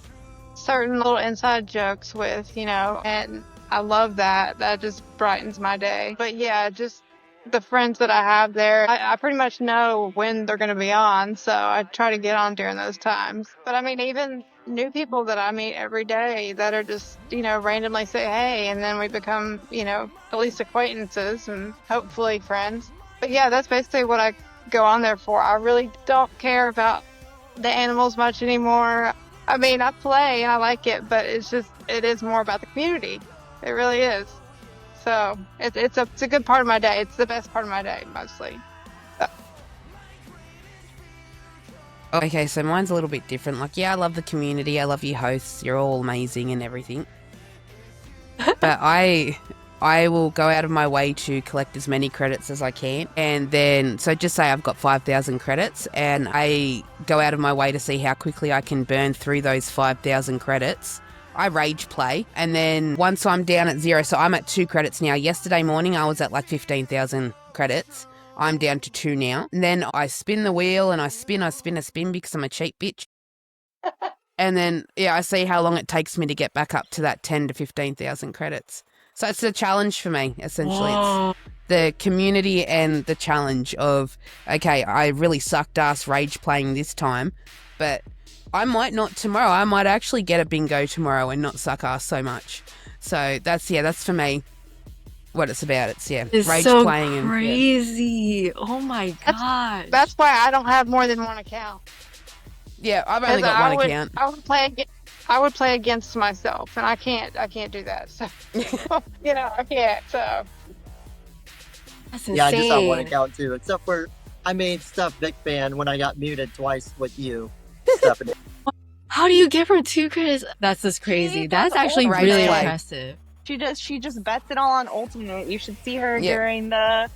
certain little inside jokes with, and I love that. That just brightens my day. But yeah, just the friends that I have there, I pretty much know when they're going to be on, so I try to get on during those times. But I mean, even new people that I meet every day that are just, randomly say hey, and then we become, at least acquaintances and hopefully friends. But yeah, that's basically what I go on there for. I really don't care about the animals much anymore. I mean, I play and I like it, but it is more about the community. It really is. So it's a good part of my day. It's the best part of my day, mostly. So. Okay, so mine's a little bit different. Like, yeah, I love the community. I love you hosts. You're all amazing and everything. But I will go out of my way to collect as many credits as I can. And then, so just say I've got 5,000 credits, and I go out of my way to see how quickly I can burn through those 5,000 credits. I rage play, and then once I'm down at 0, so I'm at 2 credits now. Yesterday morning I was at like 15,000 credits. I'm down to 2 now. And then I spin the wheel and I spin because I'm a cheap bitch. And then, yeah, I see how long it takes me to get back up to that 10 to 15,000 credits. So it's a challenge for me, essentially. Whoa. It's the community and the challenge of, okay, I really sucked ass rage playing this time, but I might not tomorrow. I might actually get a bingo tomorrow and not suck ass so much. So that's for me what it's about. It's rage so playing and crazy. Oh my god. That's why I don't have more than one account. yeah, I've only got one account. I would play against myself, and I can't do that. So I can't. So That's insane. Yeah, I just have one account too, except for I made Steph Big Fan when I got muted twice with you, Stephanie. How do you give her 2 credits? That's just crazy. That's actually Right really away. impressive. She just bets it all on Ultimate. You should see her Yeah. during the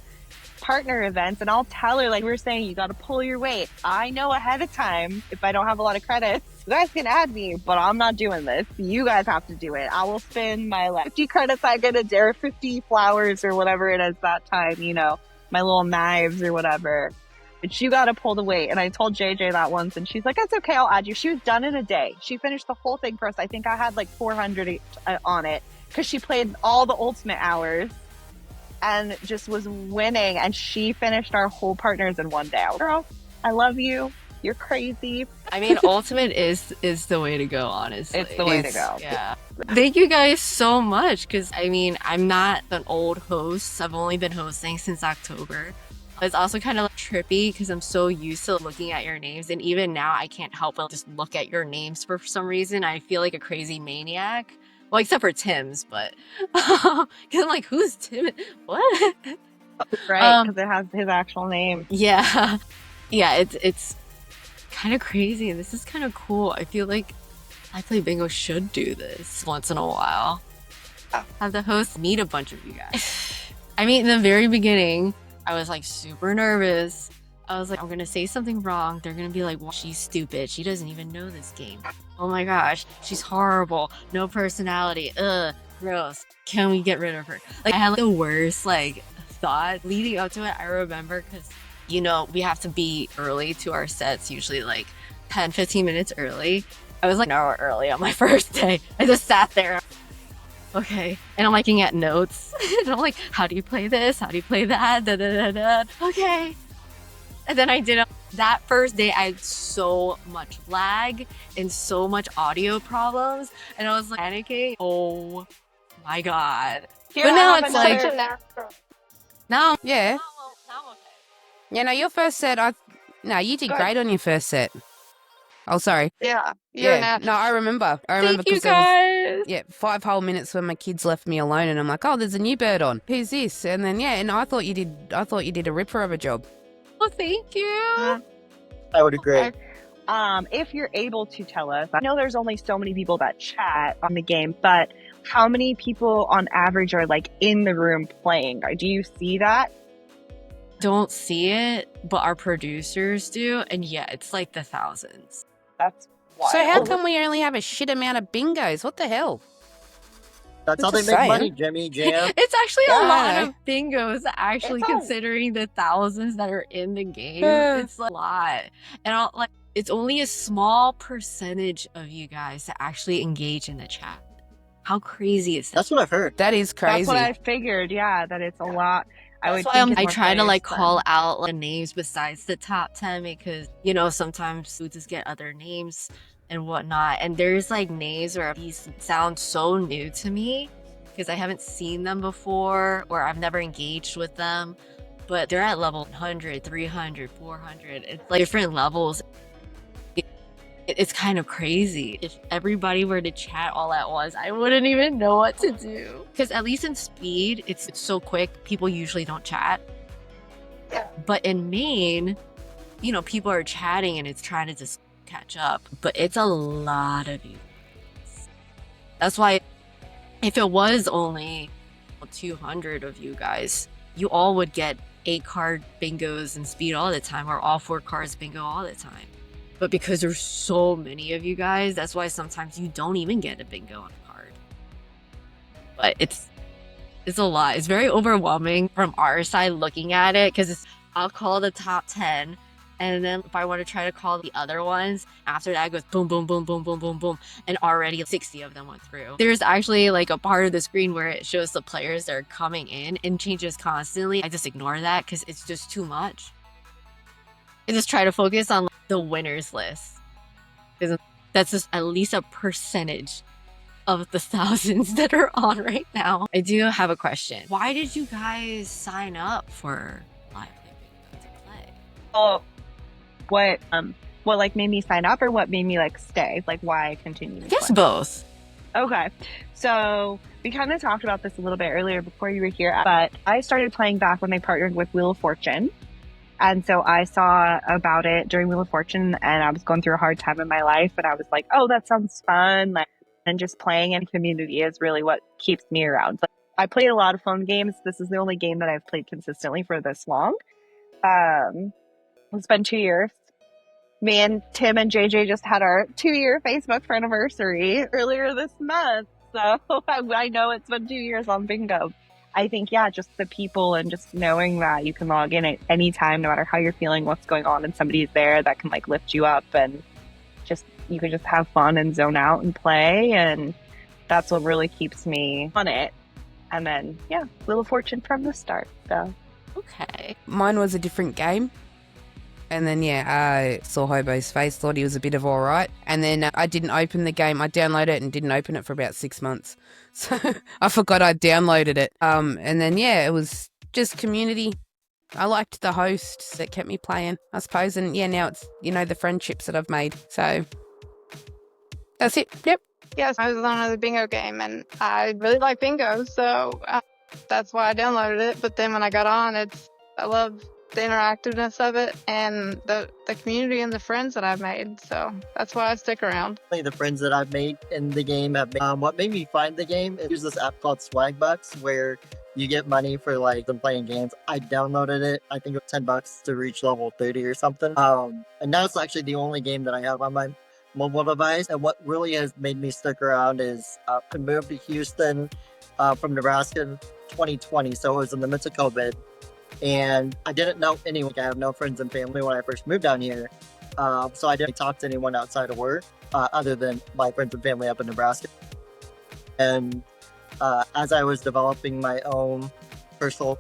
partner events, and I'll tell her, like we were saying, you got to pull your weight. I know ahead of time if I don't have a lot of credits. You guys can add me, but I'm not doing this. You guys have to do it. I will spend my 50 credits I get a day, or 50 flowers or whatever it is that time, my little knives or whatever. But you got to pull the weight. And I told JJ that once, and she's like, that's okay, I'll add you. She was done in a day. She finished the whole thing for us. I think I had like 400 on it because she played all the Ultimate hours and just was winning. And she finished our whole partners in one day. Girl, I love you. You're crazy. I mean, Ultimate is the way to go, honestly. It's the way to go. Yeah. Thank you guys so much, because, I mean, I'm not an old host. I've only been hosting since October. It's also kind of trippy because I'm so used to looking at your names, and even now I can't help but just look at your names for some reason. I feel like a crazy maniac. Well, except for Tim's, but because I'm like, who's Tim? What? Right, because it has his actual name. Yeah. It's kind of crazy, and this is kind of cool. I feel like I Play Bingo should do this once in a while. Have the host meet a bunch of you guys. I mean, in the very beginning, I was like super nervous. I was like, I'm gonna say something wrong. They're gonna be like, well, she's stupid. She doesn't even know this game. Oh my gosh, she's horrible. No personality. Ugh, gross. Can we get rid of her? Like, I had like, the worst thought leading up to it. I remember because, we have to be early to our sets, usually like 10, 15 minutes early. I was like an hour early on my first day. I just sat there. Okay. And I'm looking at notes. And I'm like, how do you play this? How do you play that? Da, da, da, da. Okay. And then I did it. That first day, I had so much lag and so much audio problems. And I was like panicking. Oh my God. Here, but now I have it's like, another- now, Yeah. now I'm okay. Yeah, no, your first set, you did Good. great on your first set. Oh, sorry. yeah, you're Yeah, no, I remember. Thank you 'cause there was, guys. 5 whole minutes when my kids left me alone, and I'm like, oh, there's a new bird on. Who's this? And then and I thought you did a ripper of a job. Well, thank you. I would agree. If you're able to tell us, I know there's only so many people that chat on the game, but how many people on average are like in the room playing? Do you see that? don't see it, but our producers do, and yeah, it's like the thousands. That's wild. So how come we only have a shit amount of bingos? What the hell? That's how they Just make saying. money, JimmyJam. It's actually Yeah. a lot of bingos, actually, It's a- considering the thousands that are in the game. Yeah. It's a lot. And like, it's only a small percentage of you guys that actually engage in the chat. How crazy is that? That's what I've heard. That is crazy. That's what I figured. Yeah, that it's a lot. I would. That's why think it's I more try to players like than- call out like names besides the top 10 because, you know, sometimes we just get other names and whatnot. And there's like names where these sound so new to me because I haven't seen them before or I've never engaged with them, but they're at level 100, 300, 400. It's like different levels. It's kind of crazy. If everybody were to chat all at once, I wouldn't even know what to do. Because at least in speed, it's so quick. People usually don't chat. But in Maine, you know, people are chatting and it's trying to just catch up. But it's a lot of you. That's why if it was only 200 of you guys, you all would get 8-card bingos and speed all the time, or all 4 cards bingo all the time. But because there's so many of you guys, that's why sometimes you don't even get a bingo on a card. But it's a lot. It's very overwhelming from our side looking at it because I'll call the top 10, and then if I want to try to call the other ones, after that it goes boom, boom, boom, boom, boom, boom, boom, and already 60 of them went through. There's actually like a part of the screen where it shows the players that are coming in and changes constantly. I just ignore that because it's just too much. I just try to focus on the winners list because that's just at least a percentage of the thousands that are on right now. I do have a question. Why did you guys sign up for live to play? Oh, what like made me sign up, or what made me like stay? Like why continue? I guess play? both. Okay, so we kind of talked about this a little bit earlier before you were here, but I started playing back when they partnered with Wheel of Fortune. And so I saw about it during Wheel of Fortune, and I was going through a hard time in my life, but I was like, oh, that sounds fun. Like, and just playing in community is really what keeps me around. So I played a lot of phone games. This is the only game that I've played consistently for this long. It's been 2 years. Me and Tim and JJ just had our 2-year Facebook anniversary earlier this month. So I know it's been 2 years on Bingo. I think, yeah, just the people and just knowing that you can log in at any time, no matter how you're feeling, what's going on, and somebody's there that can like lift you up, and just you can just have fun and zone out and play, and that's what really keeps me on it. And then, yeah, Wheel of Fortune from the start. So Okay. Mine was a different game. And then, yeah, I saw Hobo's face, thought he was a bit of all right. And then I didn't open the game. I downloaded it and didn't open it for about 6 months. So I forgot I downloaded it. And then, yeah, it was just community. I liked the hosts that kept me playing, I suppose. And, yeah, now it's, you know, the friendships that I've made. So that's it. Yep. Yes, I was on another bingo game, and I really like bingo, so that's why I downloaded it. But then when I got on, I love the interactiveness of it and the community and the friends that I've made. So that's why I stick around. The friends that I've made in the game have made, what made me find the game is this app called Swag Bucks, where you get money for like them playing games. I downloaded it. I think it was $10 to reach level 30 or something. And now it's actually the only game that I have on my mobile device. And what really has made me stick around is I moved to Houston from Nebraska in 2020, so it was in the midst of COVID. And I didn't know anyone. I have no friends and family when I first moved down here. So I didn't talk to anyone outside of work, other than my friends and family up in Nebraska. And as I was developing my own personal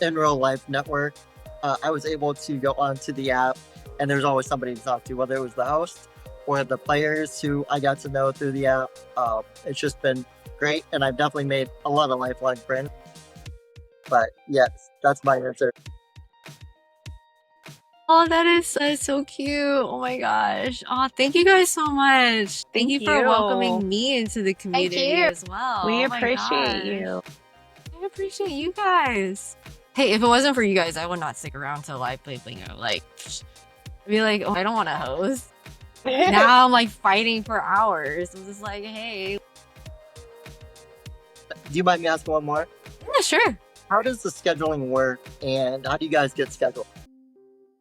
in real life network, I was able to go onto the app, and there's always somebody to talk to, whether it was the host or the players who I got to know through the app. It's just been great, and I've definitely made a lot of lifelong friends. But yes, that's my answer. Oh, that is so cute. Oh my gosh. Oh, thank you guys so much. Thank you for welcoming me into the community you. as well. we Oh my appreciate gosh. you. I appreciate you guys. Hey, if it wasn't for you guys, I would not stick around till I play Bingo. Like, I'd be like, oh, I don't want to host. Now I'm like fighting for hours. I'm just like, hey. Do you mind me asking one more? Yeah, sure. How does the scheduling work, and how do you guys get scheduled?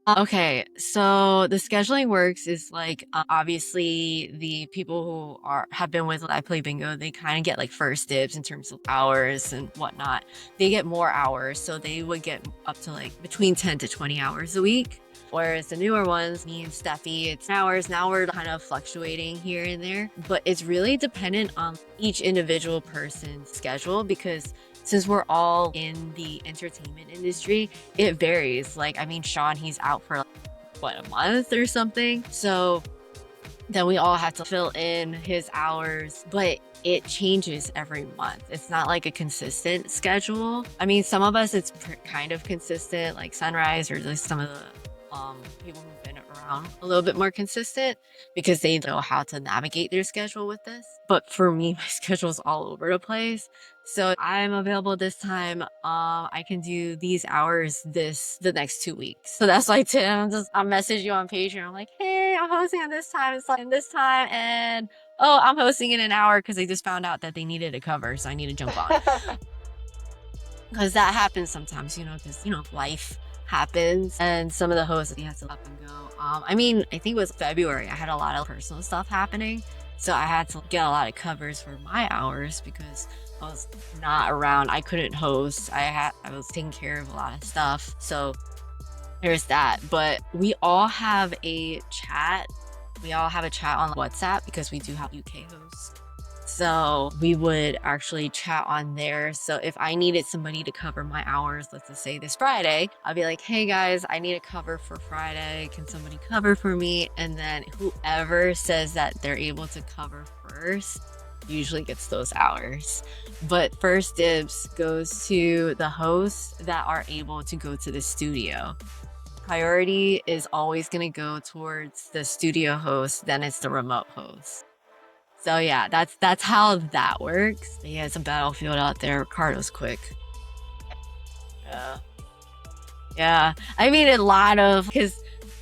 Okay, so the scheduling works is like obviously the people who have been with I Play Bingo, they kind of get like first dibs in terms of hours and whatnot. They get more hours, so they would get up to like between 10 to 20 hours a week. Whereas the newer ones, me and Steffi, it's hours. Now we're kind of fluctuating here and there, but it's really dependent on each individual person's schedule because since we're all in the entertainment industry, it varies. Like, I mean, Sean, he's out for what, a month or something. So then we all have to fill in his hours, but it changes every month. It's not like a consistent schedule. I mean, some of us, it's kind of consistent, like Sunrise or at least some of the people who've been around a little bit more consistent because they know how to navigate their schedule with this. But for me, my schedule's all over the place. So I'm available this time. I can do these hours the next 2 weeks. So that's like Tim, I'll message you on Patreon. I'm like, hey, I'm hosting at this time. It's like this time. And oh, I'm hosting in an hour because they just found out that they needed a cover. So I need to jump on. Because that happens sometimes, because, life happens and some of the hosts they have to up and go. I mean, I think it was February. I had a lot of personal stuff happening. So I had to get a lot of covers for my hours because I was not around. I couldn't host. I was taking care of a lot of stuff. So there's that. But we all have a chat. We all have a chat on WhatsApp because we do have UK hosts. So we would actually chat on there. So if I needed somebody to cover my hours, let's just say this Friday, I'll be like, hey guys, I need a cover for Friday. Can somebody cover for me? And then whoever says that they're able to cover first usually gets those hours. But first dibs goes to the hosts that are able to go to the studio. Priority is always going to go towards the studio host, then it's the remote host. So yeah, that's how that works. Yeah, it's a battlefield out there. Ricardo's quick. Yeah. I mean, because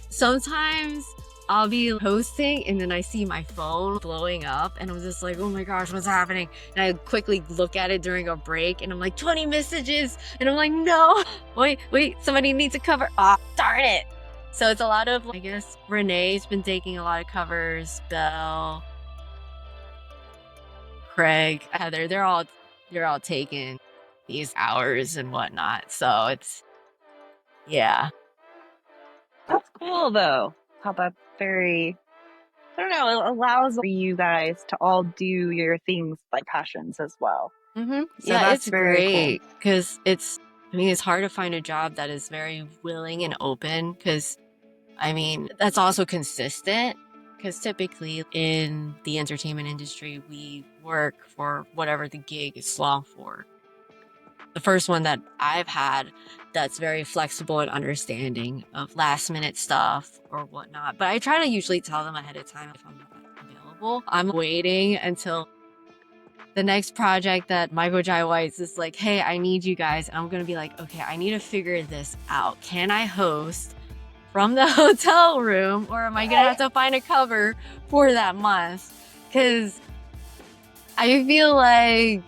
sometimes I'll be hosting and then I see my phone blowing up and I'm just like, oh my gosh, what's happening? And I quickly look at it during a break and I'm like, 20 messages. And I'm like, no, wait, somebody needs to cover. Ah, darn it. So it's a lot of, I guess, Renee's been taking a lot of covers, Belle, Craig, Heather, they're all taking these hours and whatnot. So it's, yeah. That's cool though. How that's very, I don't know, it allows for you guys to all do your things like passions as well. Mm-hmm. So yeah, that's it's very great because it's hard to find a job that is very willing and open because, that's also consistent. Because typically in the entertainment industry, we work for whatever the gig is long for. The first one that I've had that's very flexible and understanding of last minute stuff or whatnot. But I try to usually tell them ahead of time if I'm not available. I'm waiting until the next project that Michael Jai White's is like, hey, I need you guys. And I'm going to be like, okay, I need to figure this out. Can I host from the hotel room or am I gonna have to find a cover for that month? Because I feel like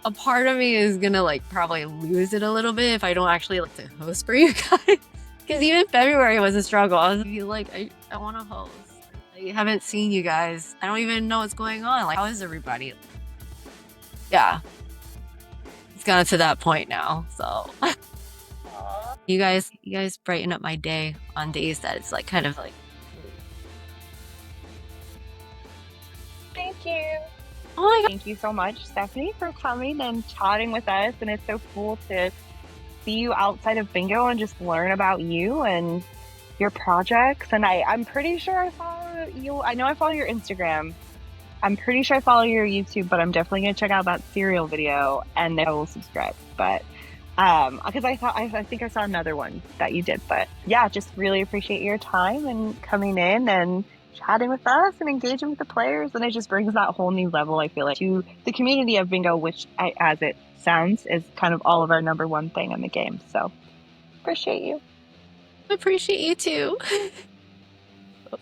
a part of me is gonna probably lose it a little bit if I don't actually to host for you guys. Because even February was a struggle. I was like, I want to host. I haven't seen you guys. I don't even know what's going on. Like, how is everybody? Yeah, it's gotten to that point now. So. You guys brighten up my day on days that it's kind of like. Thank you. Oh my god. Thank you so much, Stephanie, for coming and chatting with us. And it's so cool to see you outside of bingo and just learn about you and your projects. And I'm pretty sure I follow you. I know I follow your Instagram. I'm pretty sure I follow your YouTube, but I'm definitely going to check out that cereal video and then I will subscribe. But because I think I saw another one that you did, but yeah, just really appreciate your time and coming in and chatting with us and engaging with the players. And it just brings that whole new level, I feel like, to the community of bingo, which as it sounds is kind of all of our number one thing in the game. So appreciate you. Appreciate you too.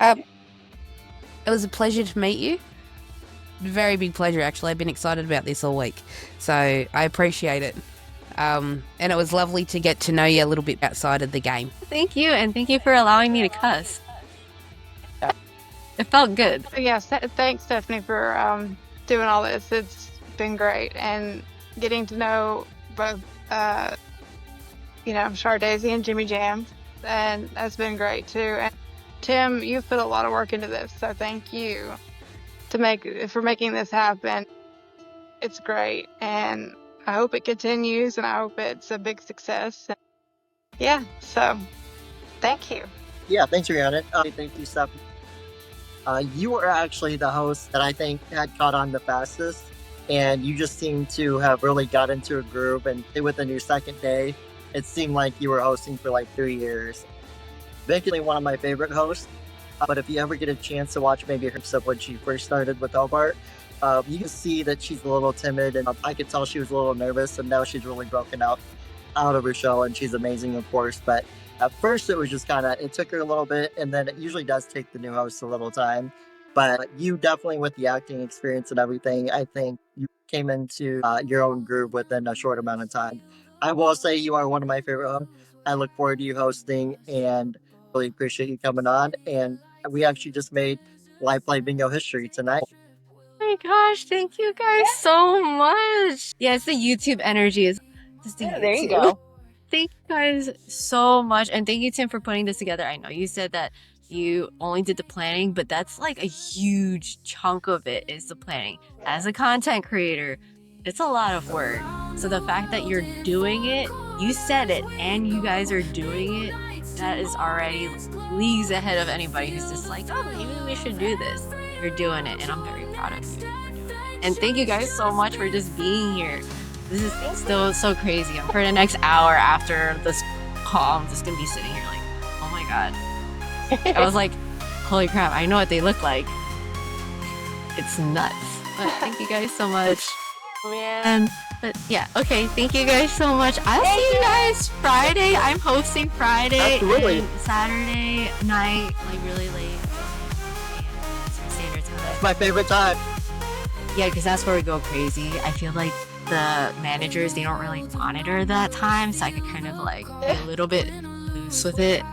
It was a pleasure to meet you. Very big pleasure, actually. I've been excited about this all week, so I appreciate it. And it was lovely to get to know you a little bit outside of the game. Thank you, and thank you for allowing me to cuss. It felt good. Yeah, thanks, Stephanie, for doing all this. It's been great, and getting to know both, CharDaisy and JimmyJam, and that's been great too. And Tim, you've put a lot of work into this, so thank you for making this happen. It's great, and I hope it continues, and I hope it's a big success. Yeah, so thank you. Yeah, thanks, Rhiannon. Thank you, Stephanie. You were actually the host that I think had caught on the fastest, and you just seem to have really got into a groove. And within your second day, it seemed like you were hosting for like 3 years. Vicky's one of my favorite hosts, but if you ever get a chance to watch maybe her episode when she first started with Hobart, you can see that she's a little timid, and I could tell she was a little nervous, and now she's really broken out of her shell, and she's amazing, of course. But at first, it was just it took her a little bit, and then it usually does take the new host a little time. But you definitely, with the acting experience and everything, I think you came into your own groove within a short amount of time. I will say you are one of my favorite hosts. I look forward to you hosting, and really appreciate you coming on. And we actually just made Live Play Bingo history tonight. Oh my gosh, thank you guys so much. Yeah, it's the YouTube energy. There you go. Thank you guys so much. And thank you, Tim, for putting this together. I know you said that you only did the planning, but that's like a huge chunk of it is the planning. As a content creator, it's a lot of work. So the fact that you're doing it, you said it, and you guys are doing it, that is already leagues ahead of anybody who's just like, oh, maybe we should do this. You're doing it, and I'm very proud of you for doing it. And thank you guys so much for just being here. This is still so crazy. For the next hour after this call, I'm just gonna be sitting here like, oh my god. I was like, holy crap, I know what they look like. It's nuts. But thank you guys so much. Man. But yeah, okay, thank you guys so much. I'll see you guys Friday. I'm hosting Friday. Absolutely. And Saturday night, like really late. Standard time. It's my favorite time. Yeah, because that's where we go crazy. I feel like the managers, they don't really monitor that time, so I could kind of like be a little bit loose with it.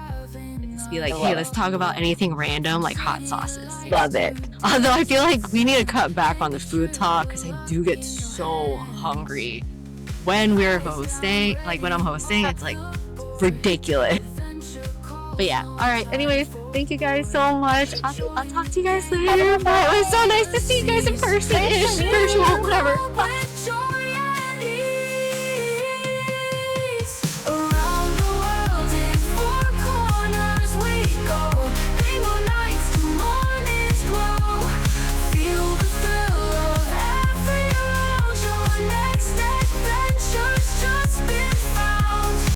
Just be like, hey, let's talk about anything random, like hot sauces. Love it. Although I feel like we need to cut back on the food talk, because I do get so hungry when we're hosting. Like when I'm hosting, it's like ridiculous. But yeah, all right. Anyways, thank you guys so much. I'll talk to you guys later. It was so nice to see you guys in person, virtual, whatever.